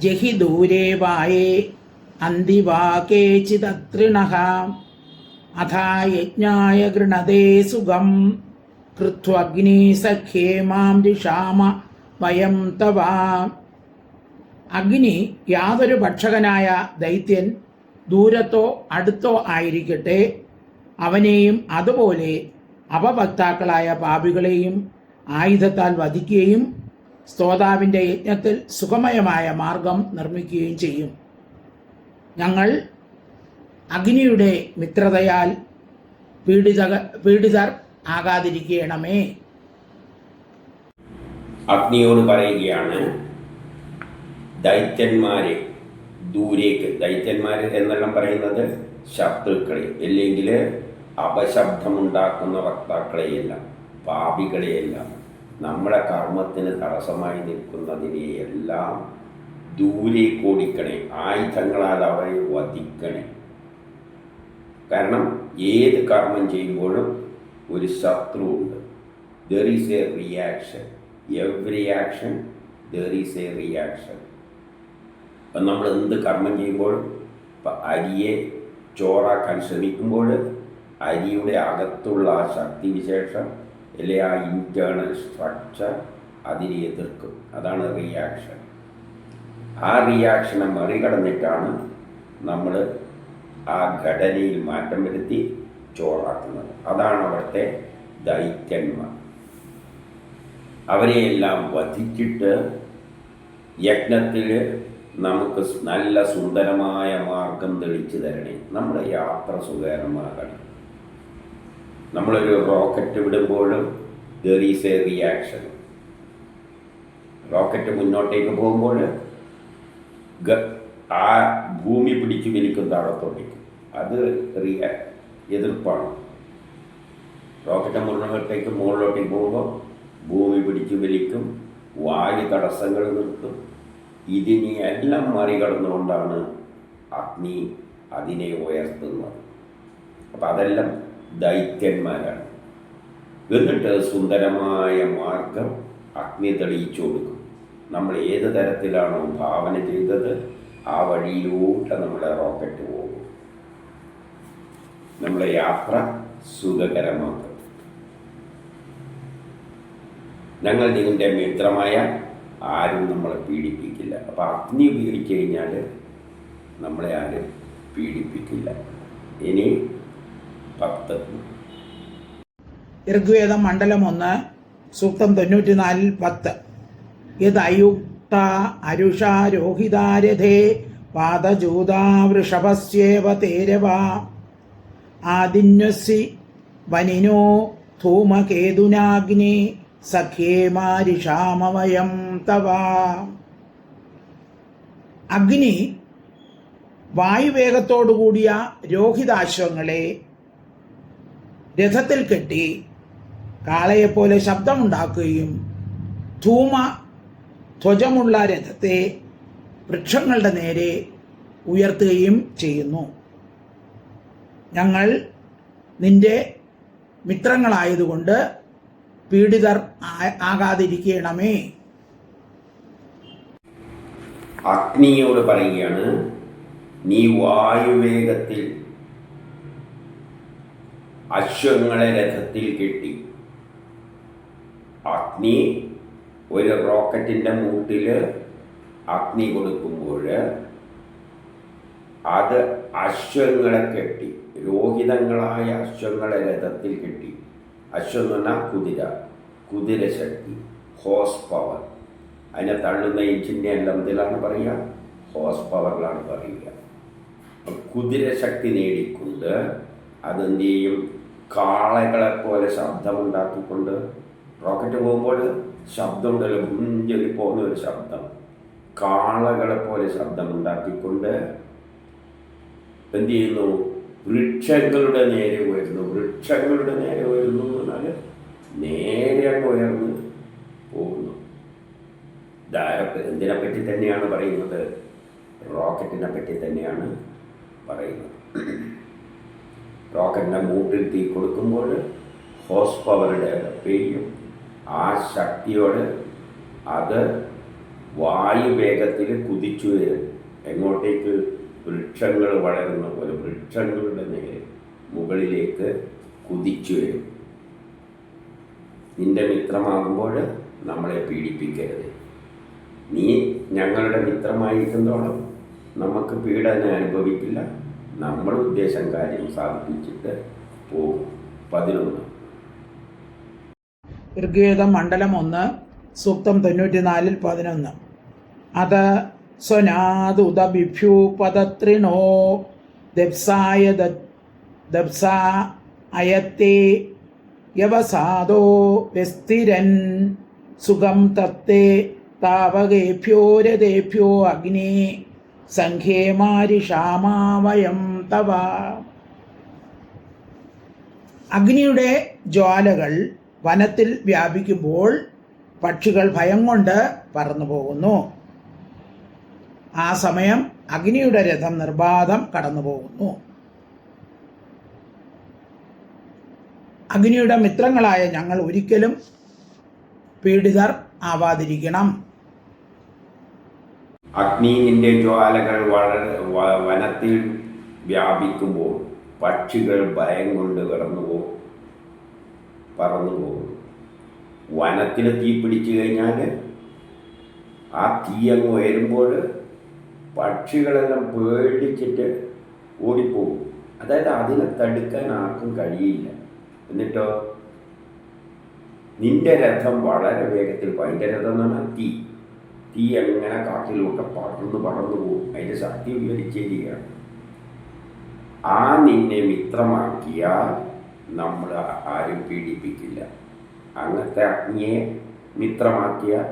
ജഹി ദൂരേ വായേ അന്തിവാകേചിതത്രിണഃ അഥാ യജ്ഞായ ഗൃണതേ സുഖം കൃത്വഗ്നി സഖ്യേ മാം രിഷാമ വയം തവ. അഗ്നി യാതൊരു ഭക്ഷകനായ ദൈത്യൻ ദൂരത്തോ അടുത്തോ ആയിരിക്കട്ടെ, അവനെയും അതുപോലെ അപഭക്താക്കളായ പാപികളെയും ആയുധത്താൽ വധിക്കുകയും സ്തോതാവിൻ്റെ യജ്ഞത്തിൽ സുഖമയമായ മാർഗം നിർമ്മിക്കുകയും ചെയ്യും. ഞങ്ങൾ അഗ്നിയുടെ മിത്രതയാൽ പീഡിതർ ആകാതിരിക്കണമേ. അഗ്നിയോട് പറയുകയാണ്, ദൈത്യന്മാരെ ദൂരേക്ക്, ദൈത്യന്മാർ എന്നെല്ലാം പറയുന്നത് ശത്രുക്കളെ, അല്ലെങ്കിൽ അപശബ്ദമുണ്ടാക്കുന്ന വക്താക്കളെയെല്ലാം, പാപികളെയെല്ലാം, നമ്മുടെ കർമ്മത്തിന് തടസ്സമായി നിൽക്കുന്നതിനെയെല്ലാം ദൂരേക്ക് ഓടിക്കണേ. ആയുധങ്ങളാൽ അവരെ വധിക്കണേ. കാരണം ഏത് കർമ്മം ചെയ്യുമ്പോഴും ഒരു ശത്രുവുണ്ട്. There is a reaction. Every action there is a reaction. അപ്പം നമ്മൾ എന്ത് കർമ്മം ചെയ്യുമ്പോഴും, ഇപ്പം അരിയെ ചോറാക്കാൻ ശ്രമിക്കുമ്പോൾ അരിയുടെ അകത്തുള്ള ആ ശക്തിവിശേഷം അല്ലെ ആ ഇൻറ്റേർണൽ സ്ട്രക്ചർ അതിനെ എതിർക്കും. അതാണ് റിയാക്ഷൻ. ആ റിയാക്ഷനെ മറികടന്നിട്ടാണ് നമ്മൾ ആ ഘടനയിൽ മാറ്റം വരുത്തി ചോറാക്കുന്നത്. അതാണ് അവിടുത്തെ ദൈത്യന്മാർ. അവരെയെല്ലാം വധിച്ചിട്ട് യജ്ഞത്തിൽ നമുക്ക് നല്ല സുന്ദരമായ മാർഗം തെളിച്ചു തരണേ. നമ്മുടെ യാത്ര സുഖകരമാകണം. നമ്മളൊരു റോക്കറ്റ് വിടുമ്പോഴും there is a reaction. Rocket മുന്നോട്ടേക്ക് പോകുമ്പോൾ ആ ഭൂമി പിടിച്ചു വലിക്കും താഴത്തോട്ടേക്ക്. അത് എതിർപ്പാണ്. റോക്കറ്റ് മുകളിലോട്ടേക്ക് പോകുമ്പോൾ ഭൂമി പിടിച്ചു വലിക്കും, വായു തടസ്സങ്ങൾ നിർത്തും. ഇതിനെ എല്ലാം മറികടന്നുകൊണ്ടാണ് അഗ്നി അതിനെ ഉയർത്തുന്നത്. അപ്പം അതെല്ലാം ദൈത്യന്മാരാണ്. എന്നിട്ട് സുന്ദരമായ മാർഗം അഗ്നി തെളിയിച്ചു കൊടുക്കും. നമ്മൾ ഏത് തരത്തിലാണോ ഭാവന ചെയ്തത് ആ വഴിയിലൂടെ നമ്മുടെ റോക്കറ്റ് പോകും. നമ്മളെ യാത്ര സുഖകരമാക്കും. ഞങ്ങൾ നിങ്ങളുടെ മിത്രമായ ആരും നമ്മളെ പീഡിപ്പിക്കില്ല. അപ്പം അഗ്നി ഉപയോഗിച്ച് കഴിഞ്ഞാൽ നമ്മളെ ആരും പീഡിപ്പിക്കില്ല. ഇനി 10. ഋഗ്വേദം മണ്ഡലം 1 സൂക്തം 94 10. യദയുക്ത അരുഷാ രോഹിതാരഥേ പാദജൂതാ വൃഷഭസ്യേവ തേരവ ആദിന്യസി വനിനോ ധൂമകേതുനാഗ്നി സഖ്യേ മാരിഷാമവയം തവ. അഗ്നി വായുവേഗത്തോടുകൂടിയ രോഹിതാശ്വങ്ങളെ രഥത്തിൽ കെട്ടി കാളയെപ്പോലെ ശബ്ദമുണ്ടാക്കുകയും ധൂമ ധ്വജമുള്ള രഥത്തെ വൃക്ഷങ്ങളുടെ നേരെ ഉയർത്തുകയും ചെയ്യുന്നു. ഞങ്ങൾ നിന്റെ മിത്രങ്ങളായതുകൊണ്ട് പീഡിതർ ആകാതിരിക്കണമേ. അഗ്നിയോട് പറയുകയാണ്, നീ വായുവേഗത്തിൽ അശ്വങ്ങളെ രഥത്തിൽ കെട്ടി. അഗ്നി ഒരു റോക്കറ്റിൻ്റെ മൂട്ടിൽ അഗ്നി കൊടുക്കുമ്പോൾ അത് അശ്വങ്ങളെ കെട്ടി, രോഹിതങ്ങളായ അശ്വങ്ങളെ രഥത്തിൽ കെട്ടി. അശ്വം എന്ന് പറഞ്ഞാൽ കുതിരശക്തി, ഹോസ് പവർ. അതിനെ തള്ളുന്ന എഞ്ചിൻ്റെ എല്ലാം ഇതിലാണ് പറയുക, ഹോസ് പവറിലാണ് പറയുക. കുതിരശക്തി നേടിക്കൊണ്ട് അതെന്ത് ചെയ്യും, കാളകളെപ്പോലെ ശബ്ദമുണ്ടാക്കിക്കൊണ്ട്, റോക്കറ്റ് പോകുമ്പോൾ ശബ്ദമുണ്ടല്ലോ, മുഞ്ചൊലി പോകുന്ന ഒരു ശബ്ദം, കാളകളെപ്പോലെ ശബ്ദമുണ്ടാക്കിക്കൊണ്ട് എന്ത് ചെയ്യുന്നു, വൃക്ഷങ്ങളുടെ നേരെ ഉയരുന്നു. വൃക്ഷങ്ങളുടെ നേരെ ഉയരുന്നു എന്ന് പറഞ്ഞാൽ നേരെ അങ്ങ് ഉയർന്ന് പോകുന്നു. എന്തിനെപ്പറ്റി തന്നെയാണ് പറയുന്നത്, റോക്കറ്റിനെ പറ്റി തന്നെയാണ് പറയുന്നത്. റോക്കറ്റിൻ്റെ മൂട്ടിൽ തീ കൊടുക്കുമ്പോൾ ഹോസ് പവർ ഡെവലപ്പ് ചെയ്യും. ആ ശക്തിയോട് അത് വായുവേഗത്തിൽ കുതിച്ചു വരും. എങ്ങോട്ടേക്ക്, വൃക്ഷങ്ങൾ വളരുന്ന പോലെ വൃക്ഷങ്ങളുടെ നേരെ മുകളിലേക്ക് കുതിച്ചു വരും. നിന്റെ മിത്രമാകുമ്പോൾ നമ്മളെ പീഡിപ്പിക്കരുത്. നീ ഞങ്ങളുടെ മിത്രമായിരിക്കുന്നതോളം നമുക്ക് പീഡന അനുഭവിക്കില്ല. നമ്മൾ ഉദ്ദേശം കാര്യം സാധിപ്പിച്ചിട്ട് പോകും. 11. ഋഗ്വേദം മണ്ഡലം 1 സൂക്തം 94 11. അത് സ്വനാദുദബിഭ്യൂ പദത്രിണോ ദപ്സായ ദപ്സ അയത്തെ യവസാദോ വ്യസ്ഥിരൻ സുഖം തത്തേ താവകേഭ്യോ രഥേഭ്യോ അഗ്നി സംഘേ മാരിഷാമാവയം തവ. അഗ്നിയുടെ ജ്വാലകൾ വനത്തിൽ വ്യാപിക്കുമ്പോൾ പക്ഷികൾ ഭയം കൊണ്ട് പറന്നു പോകുന്നു. ആ സമയം അഗ്നിയുടെ രഥം നിർബാധം കടന്നു പോകുന്നു. അഗ്നിയുടെ മിത്രങ്ങളായ ഞങ്ങൾ ഒരിക്കലും പീഡിതർ ആവാതിരിക്കണം. അഗ്നിന്റെ ജ്വാലകൾ വനത്തിൽ വ്യാപിക്കുമ്പോൾ പക്ഷികൾ ഭയം കൊണ്ട് പറന്നു പോകും. വനത്തിൽ തീ പിടിച്ചു കഴിഞ്ഞാൽ ആ തീ അങ്ങ് ഉയരുമ്പോൾ പക്ഷികളെല്ലാം പേടിച്ചിട്ട് ഓടിപ്പോകും. അതായത് അതിനെ തടുക്കാൻ ആർക്കും കഴിയില്ല. എന്നിട്ടോ നിന്റെ രഥം വളരെ വേഗത്തിൽ, അതിൻ്റെ രഥം എന്ന് പറഞ്ഞാൽ തീ അങ്ങനെ കാട്ടിലൂടെ പറന്നു പോകും. അതിൻ്റെ ശക്തി ഉപയോഗിച്ചിരിക്കുകയാണ്. ആ നിന്നെ മിത്രമാക്കിയാൽ നമ്മൾ ആരും പീഡിപ്പിക്കില്ല. അങ്ങനത്തെ അഗ്നിയെ മിത്രമാക്കിയാൽ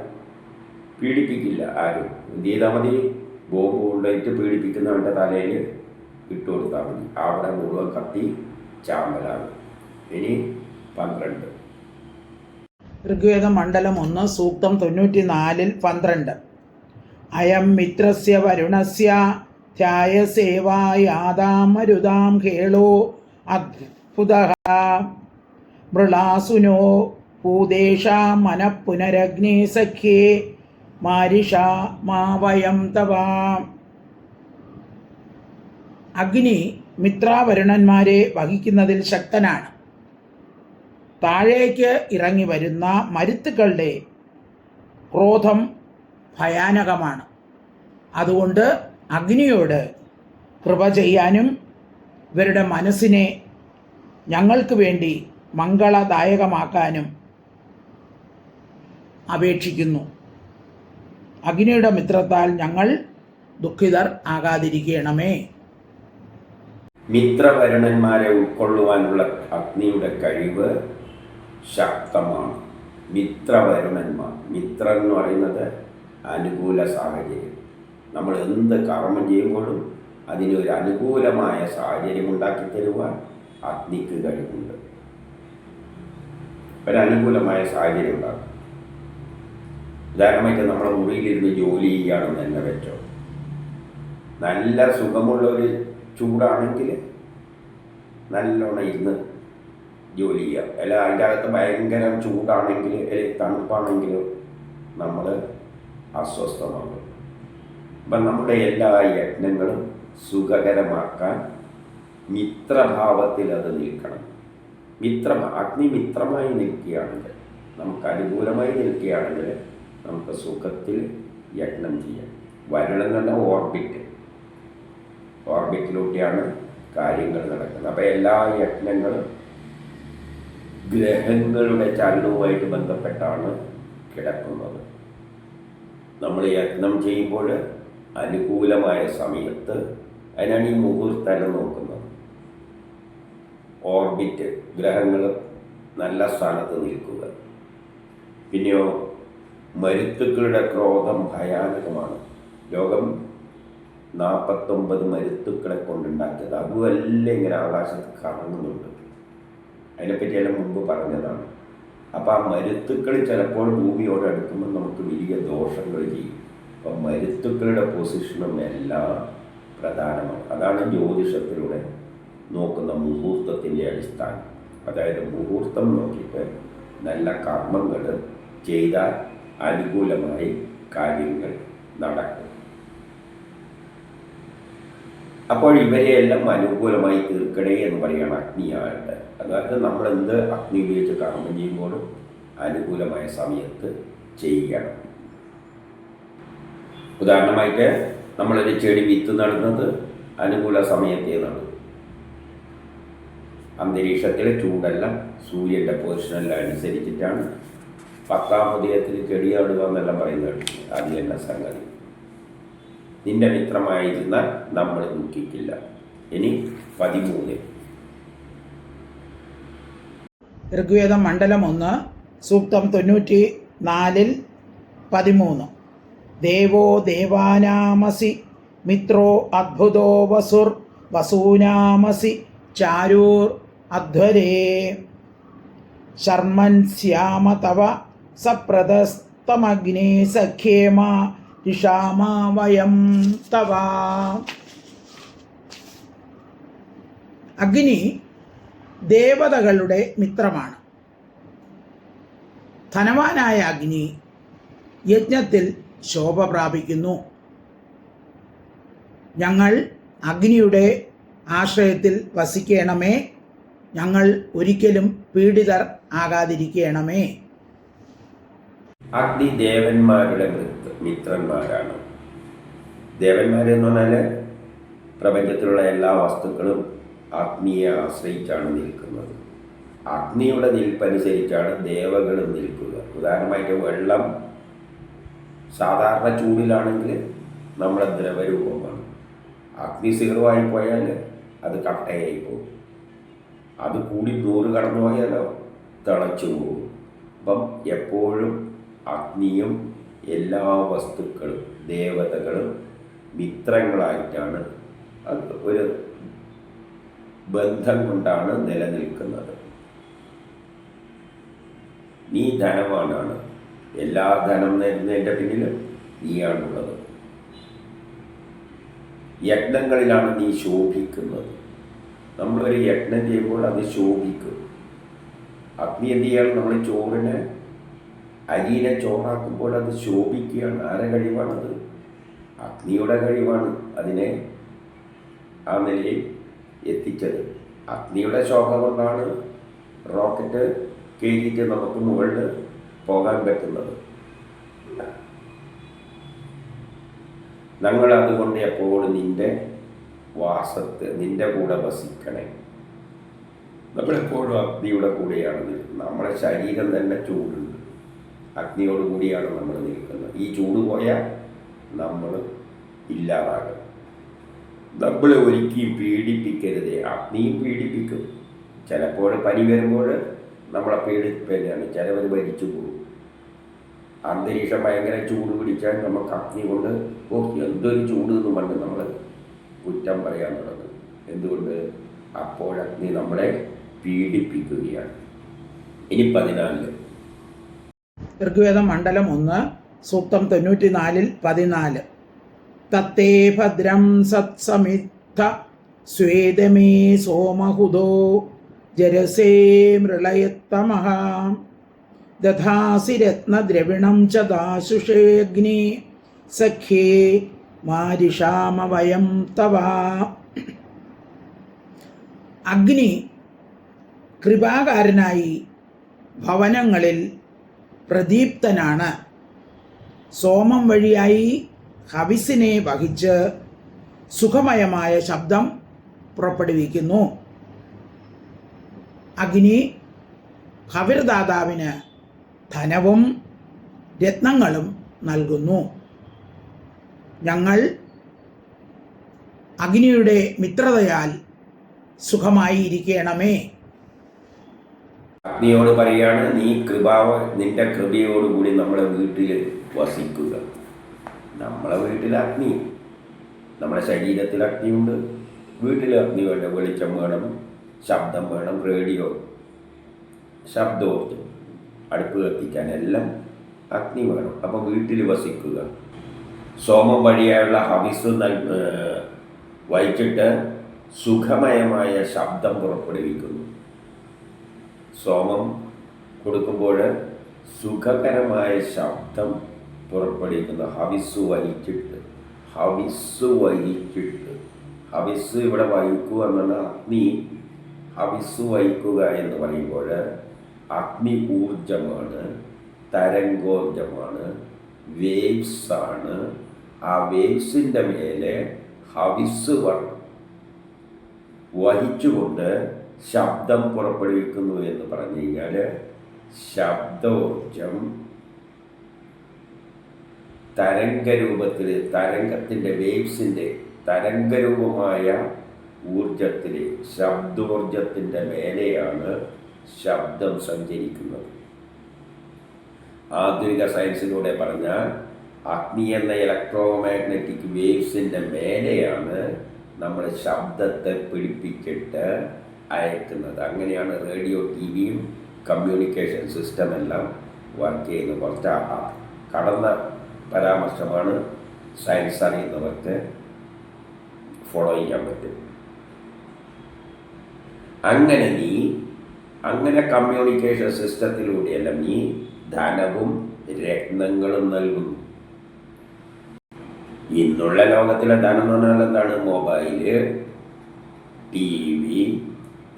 പീഡിപ്പിക്കില്ല ആരും. എന്ത് ചെയ്താൽ മതി, ബോംബ് കൊണ്ടുപോയിട്ട് പീഡിപ്പിക്കുന്നവൻ്റെ തലയിൽ ഇട്ട് കൊടുത്താൽ മതി. അവിടെ മുഴുവൻ കത്തി ചാമ്പലാണ്. ഇനി 12. ഋഗ്വേദം മണ്ഡലം 1 സൂക്തം 94 12. അയം മിത്രസ്യ വരുണസ്യ ധ്യായസേവായാതാം മരുതാം ഹേളോ അദ്ഭുതഃ മൃളാസുനോ പൂതേഷാ മനഃപുനരഗ്നേ സഖ്യേ മാരിഷാ മാവയം തവാം. അഗ്നി മിത്രാവരുണന്മാരെ വഹിക്കുന്നതിൽ ശക്തനാണ്. താഴേക്ക് ഇറങ്ങി വരുന്ന മരുത്തുക്കളുടെ ക്രോധം ഭയാനകമാണ്. അതുകൊണ്ട് അഗ്നിയോട് കൃപ ചെയ്യാനും ഇവരുടെ മനസ്സിനെ ഞങ്ങൾക്ക് വേണ്ടി മംഗളദായകമാക്കാനും അപേക്ഷിക്കുന്നു. അഗ്നിയുടെ മിത്രത്താൽ ഞങ്ങൾ ദുഃഖിതർ ആകാതിരിക്കണമേ. മിത്രവരുണന്മാരെ ഉൾക്കൊള്ളുവാനുള്ള അഗ്നിയുടെ കഴിവ് ശക്തമാണ്. മിത്രവരുണന്മാർ, മിത്രം എന്ന് പറയുന്നത് അനുകൂല സാഹചര്യം. നമ്മൾ എന്ത് കർമ്മം ചെയ്യുമ്പോഴും അതിനൊരു അനുകൂലമായ സാഹചര്യം ഉണ്ടാക്കി തരുവാൻ അഗ്നിക്ക് കഴിവുണ്ട്. ഒരനുകൂലമായ സാഹചര്യം ഉണ്ടാകും. ഉദാഹരണമായിട്ട് നമ്മുടെ മുറിയിലിരുന്ന് ജോലി ചെയ്യുകയാണെന്ന് തന്നെ വെച്ചോ. നല്ല സുഖമുള്ളൊരു ചൂടാണെങ്കിൽ നല്ലോണം ഇരുന്ന് ജോലി ചെയ്യാം. അല്ല അതിൻ്റെ അകത്ത് ഭയങ്കര ചൂടാണെങ്കിൽ അല്ലെങ്കിൽ തണുപ്പാണെങ്കിലും നമ്മൾ അസ്വസ്ഥമാകും. അപ്പം നമ്മുടെ എല്ലാ യത്നങ്ങളും സുഖകരമാക്കാൻ മിത്രഭാവത്തിൽ അത് നിൽക്കണം. അഗ്നി മിത്രമായി നിൽക്കുകയാണെങ്കിൽ, നമുക്ക് അനുകൂലമായി നിൽക്കുകയാണെങ്കിൽ നമുക്ക് സുഖത്തിൽ യത്നം ചെയ്യാം. വരുണം എന്നുള്ള ഓർബിറ്റിലൂടെയാണ് കാര്യങ്ങൾ നടക്കുന്നത്. അപ്പോൾ എല്ലാ യത്നങ്ങളും ഗ്രഹങ്ങളുടെ ചലനവുമായിട്ട് ബന്ധപ്പെട്ടാണ് കിടക്കുന്നത്. നമ്മൾ യത്നം ചെയ്യുമ്പോൾ അനുകൂലമായ സമയത്ത്, അതിനാണ് ഈ മുഹൂർത്തം നോക്കുന്നത്. ഓർബിറ്റ്, ഗ്രഹങ്ങൾ നല്ല സ്ഥാനത്ത് നിൽക്കുക. പിന്നെയോ മരുത്തുക്കളുടെ ക്രോധം ഭയാനകമാണ്. ലോകം 49 മരുത്തുക്കളെ കൊണ്ടുണ്ടാക്കിയത്. അതുമല്ല ഇങ്ങനെ ആകാശത്ത് കറങ്ങുന്നുണ്ട്. അതിനെപ്പറ്റിയെല്ലാം മുമ്പ് പറഞ്ഞതാണ്. അപ്പോൾ ആ മരുത്തുക്കൾ ചിലപ്പോൾ ഭൂമിയോട് അടുക്കുമ്പോൾ നമുക്ക് വലിയ ദോഷങ്ങൾ ചെയ്യും. അപ്പം മരുത്തുക്കളുടെ പൊസിഷനും എല്ലാം പ്രധാനമാണ്. അതാണ് ജ്യോതിഷത്തിലൂടെ നോക്കുന്ന മുഹൂർത്തത്തിൻ്റെ അടിസ്ഥാനം. അതായത് മുഹൂർത്തം നോക്കിയിട്ട് നല്ല കർമ്മങ്ങൾ ചെയ്താൽ അനുകൂലമായി കാര്യങ്ങൾ നടക്കും. അപ്പോൾ ഇവരെയെല്ലാം അനുകൂലമായി തീർക്കണേ എന്ന് പറയുകയാണ് അഗ്നിയായിട്ട്. അതായത് നമ്മളെന്ത് അഗ്നി ഉപയോഗിച്ച് കർമ്മം ചെയ്യുമ്പോഴും അനുകൂലമായ സമയത്ത് ചെയ്യണം. ഉദാഹരണമായിട്ട് നമ്മളൊരു ചെടി വിത്ത് നടുന്നത് അനുകൂല സമയത്തേ നടും. അന്തരീക്ഷത്തിലെ ചൂടെല്ലാം സൂര്യൻ്റെ പൊസിഷനെല്ലാം അനുസരിച്ചിട്ടാണ് 10-ാം ഉദയത്തിൽ ചെടി നടുക എന്നെല്ലാം പറയുന്നത്. അത് തന്നെ സംഗതി. നിന്റെ മിത്രമായിരുന്നാൽ നമ്മൾ ദുഃഖിക്കില്ല. ഇനി 13. ഋഗ്വേദം മണ്ഡലം 1 സൂക്തം 94 13. ദേവോ ദേവാനാമസി മിത്രോ അദ്ഭുതോ വസുർ വസൂനാമസി ചാരൂർ അധ്വരേ ശർമ്മൻ ശ്യാമ തവ സപ്രദസ്തമഗ്നേ സഖ്യേമ രിഷാമാ വയം തവ. അഗ്നി ദേവതകളുടെ മിത്രമാണ്. ധനവാനായ അഗ്നി യജ്ഞത്തിൽ ശോഭ പ്രാപിക്കുന്നു. ഞങ്ങൾ അഗ്നിയുടെ ആശ്രയത്തിൽ വസിക്കണമേ. ഞങ്ങൾ ഒരിക്കലും പീഡിതർ ആകാതിരിക്കണമേ. അഗ്നി ദേവന്മാരുടെ മിത്രന്മാരാണ്. ദേവന്മാരെന്ന് പറഞ്ഞാൽ പ്രപഞ്ചത്തിലുള്ള എല്ലാ വസ്തുക്കളും അഗ്നിയെ ആശ്രയിച്ചാണ് നിൽക്കുന്നത്. അഗ്നിയുടെ നിൽപ്പനുസരിച്ചാണ് ദേവകളും നിൽക്കുക. ഉദാഹരണമായിട്ട് വെള്ളം സാധാരണ ചൂടിലാണെങ്കിൽ നമ്മുടെ ദ്രവരൂപമാണ്. അഗ്നി 0 ആയി പോയാൽ അത് കട്ടയായി പോകും. അത് കൂടി 100 കടന്നു പോയാലോ തിളച്ചു പോകും. അപ്പം എപ്പോഴും അഗ്നിയും എല്ലാ വസ്തുക്കളും ദേവതകളും മിത്രങ്ങളായിട്ടാണ്, അത് ഒരു ബന്ധം കൊണ്ടാണ് നിലനിൽക്കുന്നത്. നീ ധനവാനാണ്. എല്ലാ ധനം നേടുന്നതിൻ്റെ പിന്നിൽ നീയാണുള്ളത്. യജ്ഞങ്ങളിലാണ് നീ ശോഭിക്കുന്നത്. നമ്മളൊരു യജ്ഞം ചെയ്യുമ്പോൾ അത് ശോഭിക്കും. അഗ്നി എന്ത് ചെയ്യാണ്? നമ്മൾ ചോറിനെ, അരിയിനെ ചോറാക്കുമ്പോൾ അത് ശോഭിക്കുകയാണ്. ആരെ കഴിവാണത്? അഗ്നിയുടെ കഴിവാണ് അതിനെ ആ നിലയിൽ എത്തിച്ചത്. അഗ്നിയുടെ ശോഭ കൊണ്ടാണ് റോക്കറ്റ് കയറിയിട്ട് നമുക്ക് മുകളിൽ പോകാൻ പറ്റുന്നത്. ഞങ്ങൾ അതുകൊണ്ട് എപ്പോഴും നിന്റെ കൂടെ വസിക്കണേ. നമ്മളെപ്പോഴും അഗ്നിയുടെ കൂടെയാണ് നിൽക്കുന്നത്. നമ്മുടെ ശരീരം തന്നെ ചൂടുണ്ട്, അഗ്നിയോട് കൂടിയാണ് നമ്മൾ നിൽക്കുന്നത്. ഈ ചൂട് പോയാൽ നമ്മൾ ഇല്ലാതാകും. നമ്മൾ ഒരിക്കലും പീഡിപ്പിക്കരുതേ. അഗ്നിയും പീഡിപ്പിക്കും. ചിലപ്പോൾ പനി വരുമ്പോൾ നമ്മളെ പീഡിപ്പിക്കുകയാണ്. ചിലവർ മരിച്ചു പോകും. അന്തരീക്ഷം ഭയങ്കര ചൂട് പിടിച്ചാൽ നമുക്ക് അഗ്നി കൊണ്ട് എന്തൊരു ചൂട് എന്ന് പറഞ്ഞ് നമ്മൾ കുറ്റം പറയാൻ തുടങ്ങും. എന്തുകൊണ്ട്? അപ്പോൾ അഗ്നി നമ്മളെ പീഡിപ്പിക്കുകയാണ്. ഇനി 14 ഋഗ്വേദം മണ്ഡലം 1 സൂക്തം 94-14. തത്തേ ഭദ്രം സത്സമിദ്ധ സ്വേദമേ സോമഹുദോ ജരസേ മൃളയത്തമഃ ദധാസി രത്നദ്രവിണം ച ദാശുഷേഗ്നി സഖ്യേ മാരിഷാമവയം തവ. അഗ്നി കൃപാകാരനായി ഭവനങ്ങളിൽ പ്രദീപ്തനാണ്. സോമം വഴിയായി ഹവിസിനെ വഹിച്ച് സുഖമയമായ ശബ്ദം പുറപ്പെടുവിക്കുന്നു. അഗ്നി ഹവിർദാതാവിന് ധനവും രത്നങ്ങളും നൽകുന്നു. ഞങ്ങൾ അഗ്നിയുടെ മിത്രതയാൽ സുഖമായി ഇരിക്കണമേ. അഗ്നിയോട് പറയാണ്, നിന്റെ കൃപയോടുകൂടി നമ്മളെ വീട്ടിൽ വസിക്കുക. നമ്മളെ വീട്ടിൽ അഗ്നി, നമ്മുടെ ശരീരത്തിൽ അഗ്നിയുണ്ട്. വീട്ടിൽ അഗ്നി വേണ്ട, വെളിച്ചം വേണം, ശബ്ദം വേണം, റേഡിയോ, ശബ്ദോർജ്ജം, അടുപ്പ് കത്തിക്കാൻ എല്ലാം അഗ്നി വേണം. അപ്പോൾ വീട്ടിൽ വസിക്കുക. സോമം വഴിയായുള്ള ഹവിസ് വഹിച്ചിട്ട് സുഖമയമായ ശബ്ദം പുറപ്പെടുവിക്കുന്നു. സോമം കൊടുക്കുമ്പോൾ സുഖകരമായ ശബ്ദം പുറപ്പെടുവിക്കുന്ന ഹവിസ് വഹിച്ചിട്ട് ഹവിസ് ഇവിടെ വഹിക്കുക എന്നാണ്. അഗ്നി ഹവിസ് വഹിക്കുക എന്ന് പറയുമ്പോൾ അഗ്നി ഊർജമാണ്, തരംഗോർജമാണ്, വേവ്സാണ്. ആ വേവ്സിൻ്റെ മേലെ ഹവിസ് വഹിച്ചുകൊണ്ട് ശബ്ദം പുറപ്പെടുവിക്കുന്നു എന്ന് പറഞ്ഞു കഴിഞ്ഞാൽ ശബ്ദോർജം തരംഗരൂപത്തിൽ, തരംഗത്തിൻ്റെ വേവ്സിൻ്റെ തരംഗരൂപമായ ഊർജത്തിൽ, ശബ്ദോർജത്തിൻ്റെ മേലെയാണ് ശബ്ദം സഞ്ചരിക്കുന്നത്. ആധുനിക സയൻസിലൂടെ പറഞ്ഞാൽ അഗ്നി എന്ന ഇലക്ട്രോമാഗ്നറ്റിക് വേവ്സിൻ്റെ മേലെയാണ് നമ്മൾ ശബ്ദത്തെ പിടിപ്പിച്ചിട്ട് അയക്കുന്നത്. അങ്ങനെയാണ് റേഡിയോ, ടി വിയും കമ്മ്യൂണിക്കേഷൻ സിസ്റ്റം എല്ലാം വർക്ക് ചെയ്യുന്നത്. കുറച്ച് കടന്ന പരാമർശമാണ്, സയൻസ് അറിയുന്നവർക്ക് ഫോളോ ചെയ്യാൻ പറ്റും. അങ്ങനെ കമ്മ്യൂണിക്കേഷൻ സിസ്റ്റത്തിലൂടെയെല്ലാം നീ ധനവും രത്നങ്ങളും നൽകുന്നു. ഇന്നുള്ള ലോകത്തിലെ ധനം എന്ന് പറഞ്ഞാൽ എന്താണ്? മൊബൈല്, ടി വി,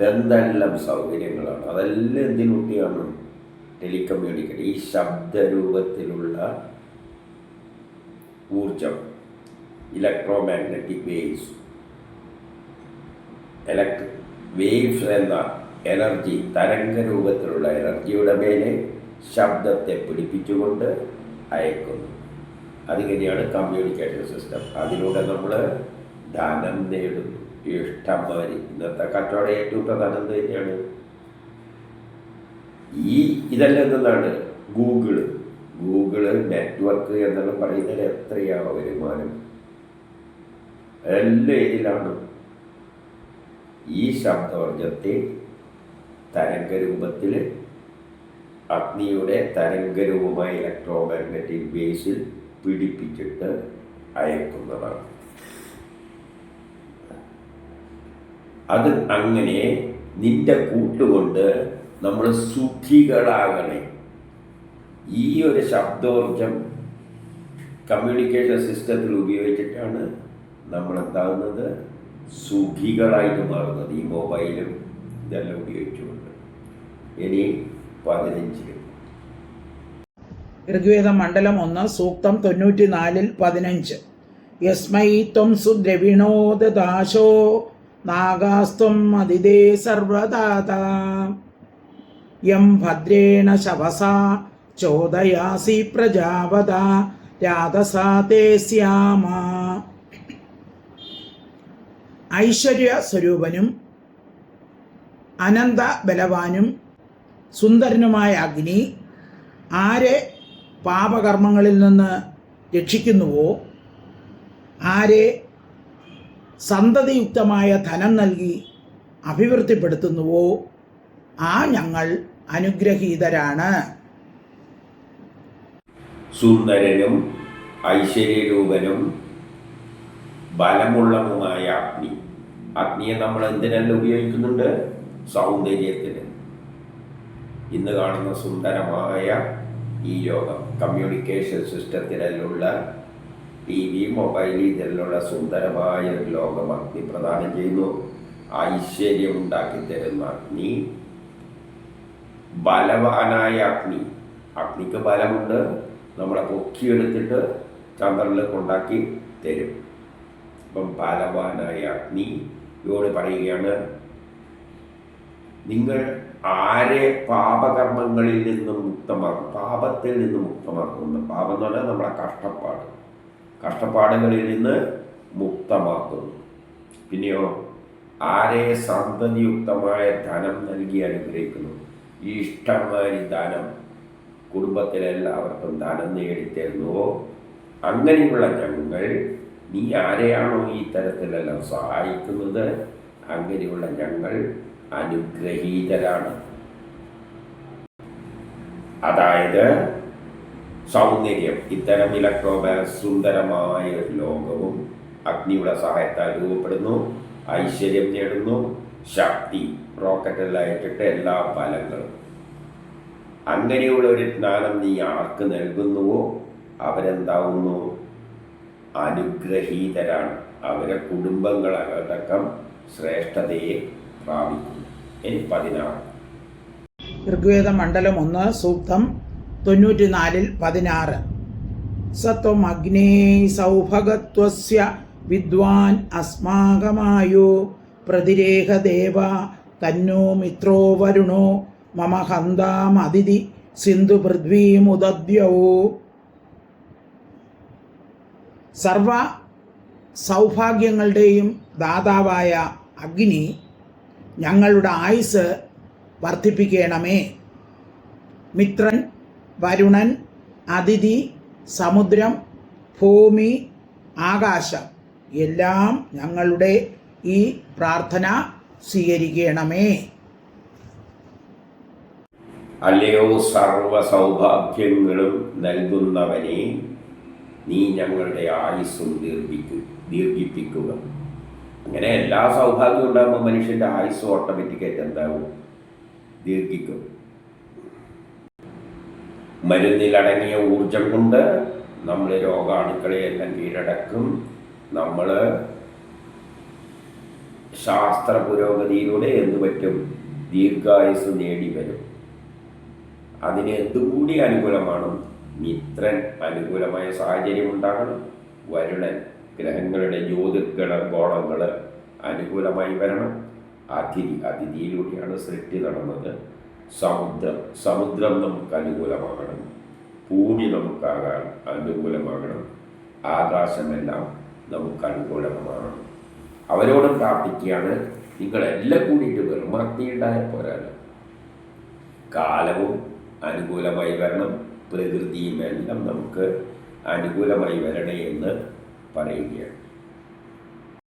എന്തെല്ലാം സൗകര്യങ്ങളാണ്. അതെല്ലാം എന്തിനൂട്ടിയാണ്? ടെലികമ്മ്യൂണിക്കേഷൻ. ഈ ശബ്ദരൂപത്തിലുള്ള ഊർജം, ഇലക്ട്രോമാഗ്നറ്റിക് വേവ്സ്. വേവ്സ് എന്ന എനർജി, തരംഗരൂപത്തിലുള്ള എനർജിയുടെ മേലെ ശബ്ദത്തെ പിടിപ്പിച്ചുകൊണ്ട് അയക്കുന്നു. അതുതന്നെയാണ് കമ്മ്യൂണിക്കേഷൻ സിസ്റ്റം. അതിലൂടെ നമ്മൾ ധനം നേടുന്നു. ഇഷ്ടംമാതിരി ഇന്നത്തെ കച്ചവടം ഏറ്റവും പ്രധാനം തന്നെയാണ്. ഇതെല്ലാം എന്താണ്? ഗൂഗിള് നെറ്റ്വർക്ക് എന്നെല്ലാം പറയുന്നതിൽ എത്രയാണ് വരുമാനം? എല്ലാം ഇതിലാണ്. ഈ ശബ്ദോർജത്തെ തരംഗരൂപത്തിൽ അഗ്നിയുടെ തരംഗരൂപമായ ഇലക്ട്രോമാഗ്നറ്റിക് വേവ്സിൽ പിടിപ്പിച്ചിട്ട് അയക്കുന്നതാണ്. അത് അങ്ങനെ നിന്റെ കൂട്ടുകൊണ്ട് നമ്മൾ സുഖികളാകണേ. ഈ ഒരു ശബ്ദോർജം കമ്മ്യൂണിക്കേഷൻ സിസ്റ്റത്തിൽ ഉപയോഗിച്ചിട്ടാണ് നമ്മൾ എന്താകുന്നത്, സുഖികളായിട്ട് മാറുന്നത്. ഈ മൊബൈലും ഇതെല്ലാം ഉപയോഗിച്ചുകൊണ്ട്. ഇനി 15 ഋഗ്വേദം മണ്ഡലം 1 സൂക്തം 94 15. യസ്മൈ ത്വം സുദ്രവിണോ ദദാശോ നാഗാസ്ത്വം അതിദേ സർവദാത യം ഭദ്രേണ ശവസാ ചോദയാസി പ്രജാപത രാധസാ തേ സ്യാമ. ഐശ്വര്യ സ്വരൂപനും അനന്ത ബലവാനും സുന്ദരനുമായ അഗ്നി ആരെ പാപകർമ്മങ്ങളിൽ നിന്ന് രക്ഷിക്കുന്നുവോ, ആരെ സന്തതിയുക്തമായ ധനം നൽകി അഭിവൃദ്ധിപ്പെടുത്തുന്നുവോ, ആ ഞങ്ങൾ അനുഗ്രഹീതരാണ്. സുന്ദരനും ഐശ്വര്യരൂപനും ബലമുള്ളതുമായ അഗ്നി. അഗ്നിയെ നമ്മൾ എന്തിനെല്ലാം ഉപയോഗിക്കുന്നുണ്ട്? സൗന്ദര്യത്തിന്. ഇന്ന് കാണുന്ന സുന്ദരമായ ഈ ലോകം, കമ്മ്യൂണിക്കേഷൻ സിസ്റ്റത്തിലുള്ള TV, മൊബൈൽ, ഇതിലുള്ള സുന്ദരമായ ഒരു ലോകം അഗ്നി പ്രദാനം ചെയ്യുന്നു. ഐശ്വര്യം ഉണ്ടാക്കി തരുന്ന അഗ്നി, ബലവാനായ അഗ്നി. അഗ്നിക്ക് ബലമുണ്ട്. നമ്മളെ പൊക്കിയെടുത്തിട്ട് ചന്ദ്രനിൽ കൊണ്ടാക്കി തരും. അപ്പം ബലവാനായ അഗ്നിയോട് പറയുകയാണ്, നിങ്ങൾ ആരെ പാപകർമ്മങ്ങളിൽ നിന്നും മുക്തമാക്കും, പാപത്തിൽ നിന്ന് മുക്തമാക്കുന്നു. പാപം എന്ന് പറഞ്ഞാൽ നമ്മളെ കഷ്ടപ്പാടുകളിൽ നിന്ന് മുക്തമാക്കുന്നു. പിന്നെയോ ആരെ സന്തതിയുക്തമായ ധനം നൽകി അനുഗ്രഹിക്കുന്നു. ഈ ഇഷ്ടമാതിരി ധനം കുടുംബത്തിലെല്ലാവർക്കും ധനം നേടിത്തരുന്നുവോ, അങ്ങനെയുള്ള ഞങ്ങൾ, നീ ആരെയാണോ ഈ തരത്തിലെല്ലാം സഹായിക്കുന്നത്, അങ്ങനെയുള്ള ഞങ്ങൾ അനുഗ്രഹീതരാണ്. അതായത് സൗന്ദര്യം, ഇത്തരം സുന്ദരമായ ഒരു ലോകവും അഗ്നിയുടെ സഹായത്താൽ രൂപപ്പെടുന്നു. ഐശ്വര്യം നേടുന്നു. ശക്തി, റോക്കറ്റെല്ലാം അയച്ചിട്ട് എല്ലാ ഫലങ്ങളും. അങ്ങനെയുള്ള ഒരു ജ്ഞാനം നീ ആർക്ക് നൽകുന്നുവോ അവരെന്താവുന്നു? അനുഗ്രഹീതരാണ്. അവരെ കുടുംബങ്ങളടക്കം ശ്രേഷ്ഠതയെ പ്രാപിക്കുന്നു. ഇനി 16 ഋഗ്വേദ മണ്ഡലം 1 സൂക്തം 94 16. സത്വം അഗ്നേ സൗഭഗത്വസ്യ വിദ്വാൻ അസ്മാകമായോ പ്രതിരേഹ ദേവ തന്നോ മിത്രോ വരുണോ മമ ഹന്താമതിഥി സിന്ധു പൃഥ്വീമുദദ്യോ. സർവ സൗഭാഗ്യങ്ങളുടെയും ദാതാവായ അഗ്നി, ഞങ്ങളുടെ ആയുസ് വർദ്ധിപ്പിക്കണമേ. മിത്രൻ, വരുണൻ, അതിഥി, സമുദ്രം, ഭൂമി, ആകാശം എല്ലാം ഞങ്ങളുടെ ഈ പ്രാർത്ഥന സ്വീകരിക്കണമേ. അല്ലയോ സർവ സൗഭാഗ്യങ്ങളും നൽകുന്നവനെ, നീ ഞങ്ങളുടെ ആയുസ്സും ദീർഘിപ്പിക്കുക. അങ്ങനെ എല്ലാ സൗഭാഗ്യവും ഉണ്ടാകുമ്പോൾ മനുഷ്യൻ്റെ ആയുസ് ഓട്ടോമാറ്റിക്കായിട്ട് എന്താവും? ദീർഘിക്കും. മരുന്നിലടങ്ങിയ ഊർജം കൊണ്ട് നമ്മൾ രോഗാണുക്കളെയെല്ലാം കീഴടക്കും. നമ്മൾ ശാസ്ത്ര പുരോഗതിയിലൂടെ എന്തു പറ്റും? ദീർഘായുസ് നേടി വരും. അതിന് എന്തുകൂടി അനുകൂലമാണ്? മിത്രൻ അനുകൂലമായ സാഹചര്യം ഉണ്ടാകണം. വരുണൻ, ഗ്രഹങ്ങളുടെ ജ്യോതിർഗോളങ്ങൾ അനുകൂലമായി വരണം. അതിഥിയിലൂടെയാണ് സൃഷ്ടി നടന്നത്. സമുദ്രം നമുക്ക് അനുകൂലമാകണം. ഭൂമി നമുക്കാകാൻ അനുകൂലമാകണം. ആകാശമെല്ലാം നമുക്ക് അനുകൂലമാകണം. അവരോട് പ്രാർത്ഥിക്കുകയാണ്, നിങ്ങളെല്ലാം കൂടിയിട്ട് വെറും അഗ്നിയുണ്ടായ പോരാലോ. കാലവും അനുകൂലമായി വരണം, പ്രകൃതിയും എല്ലാം നമുക്ക് അനുകൂലമായി വരണേ എന്ന് പറയുകയാണ്.